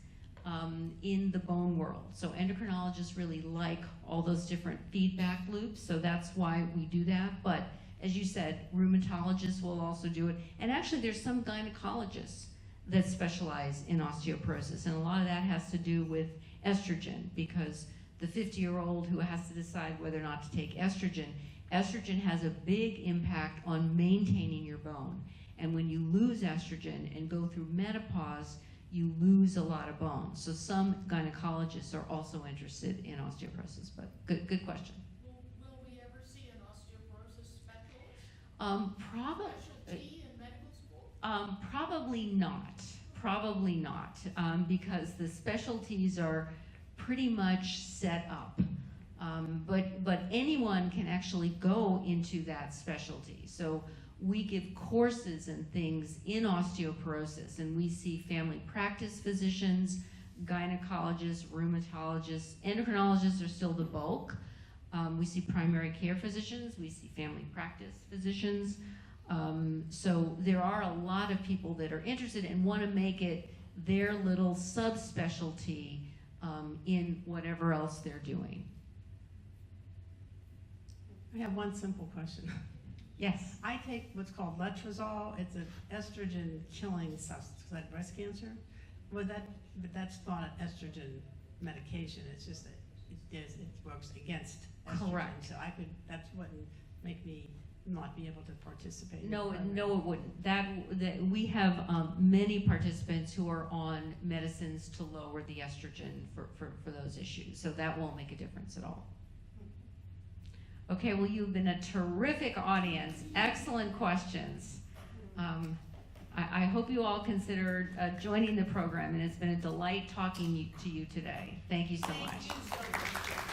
in the bone world. So endocrinologists really like all those different feedback loops. So that's why we do that. But as you said, rheumatologists will also do it. And actually there's some gynecologists that specialize in osteoporosis. And a lot of that has to do with estrogen, because the 50-year-old who has to decide whether or not to take estrogen has a big impact on maintaining your bone. And when you lose estrogen and go through menopause, you lose a lot of bone. So some gynecologists are also interested in osteoporosis, but good question. Will we ever see an osteoporosis specialist? Specialty in medical school? Probably not. Probably not, because the specialties are pretty much set up. But anyone can actually go into that specialty. So we give courses and things in osteoporosis, and we see family practice physicians, gynecologists, rheumatologists. Endocrinologists are still the bulk. We see primary care physicians, we see family practice physicians. So there are a lot of people that are interested and want to make it their little subspecialty in whatever else they're doing. I have one simple question. Yes. I take what's called letrozole. It's an estrogen killing substance. Is that breast cancer? But that's not an estrogen medication, it's just that it works against estrogen. Correct. So that wouldn't make me not be able to participate in the No, program. no, it wouldn't. That we have many participants who are on medicines to lower the estrogen for those issues, so that won't make a difference at all. Okay, well, you've been a terrific audience, excellent questions. I hope you all considered joining the program, and it's been a delight talking to you today. Thank you so much.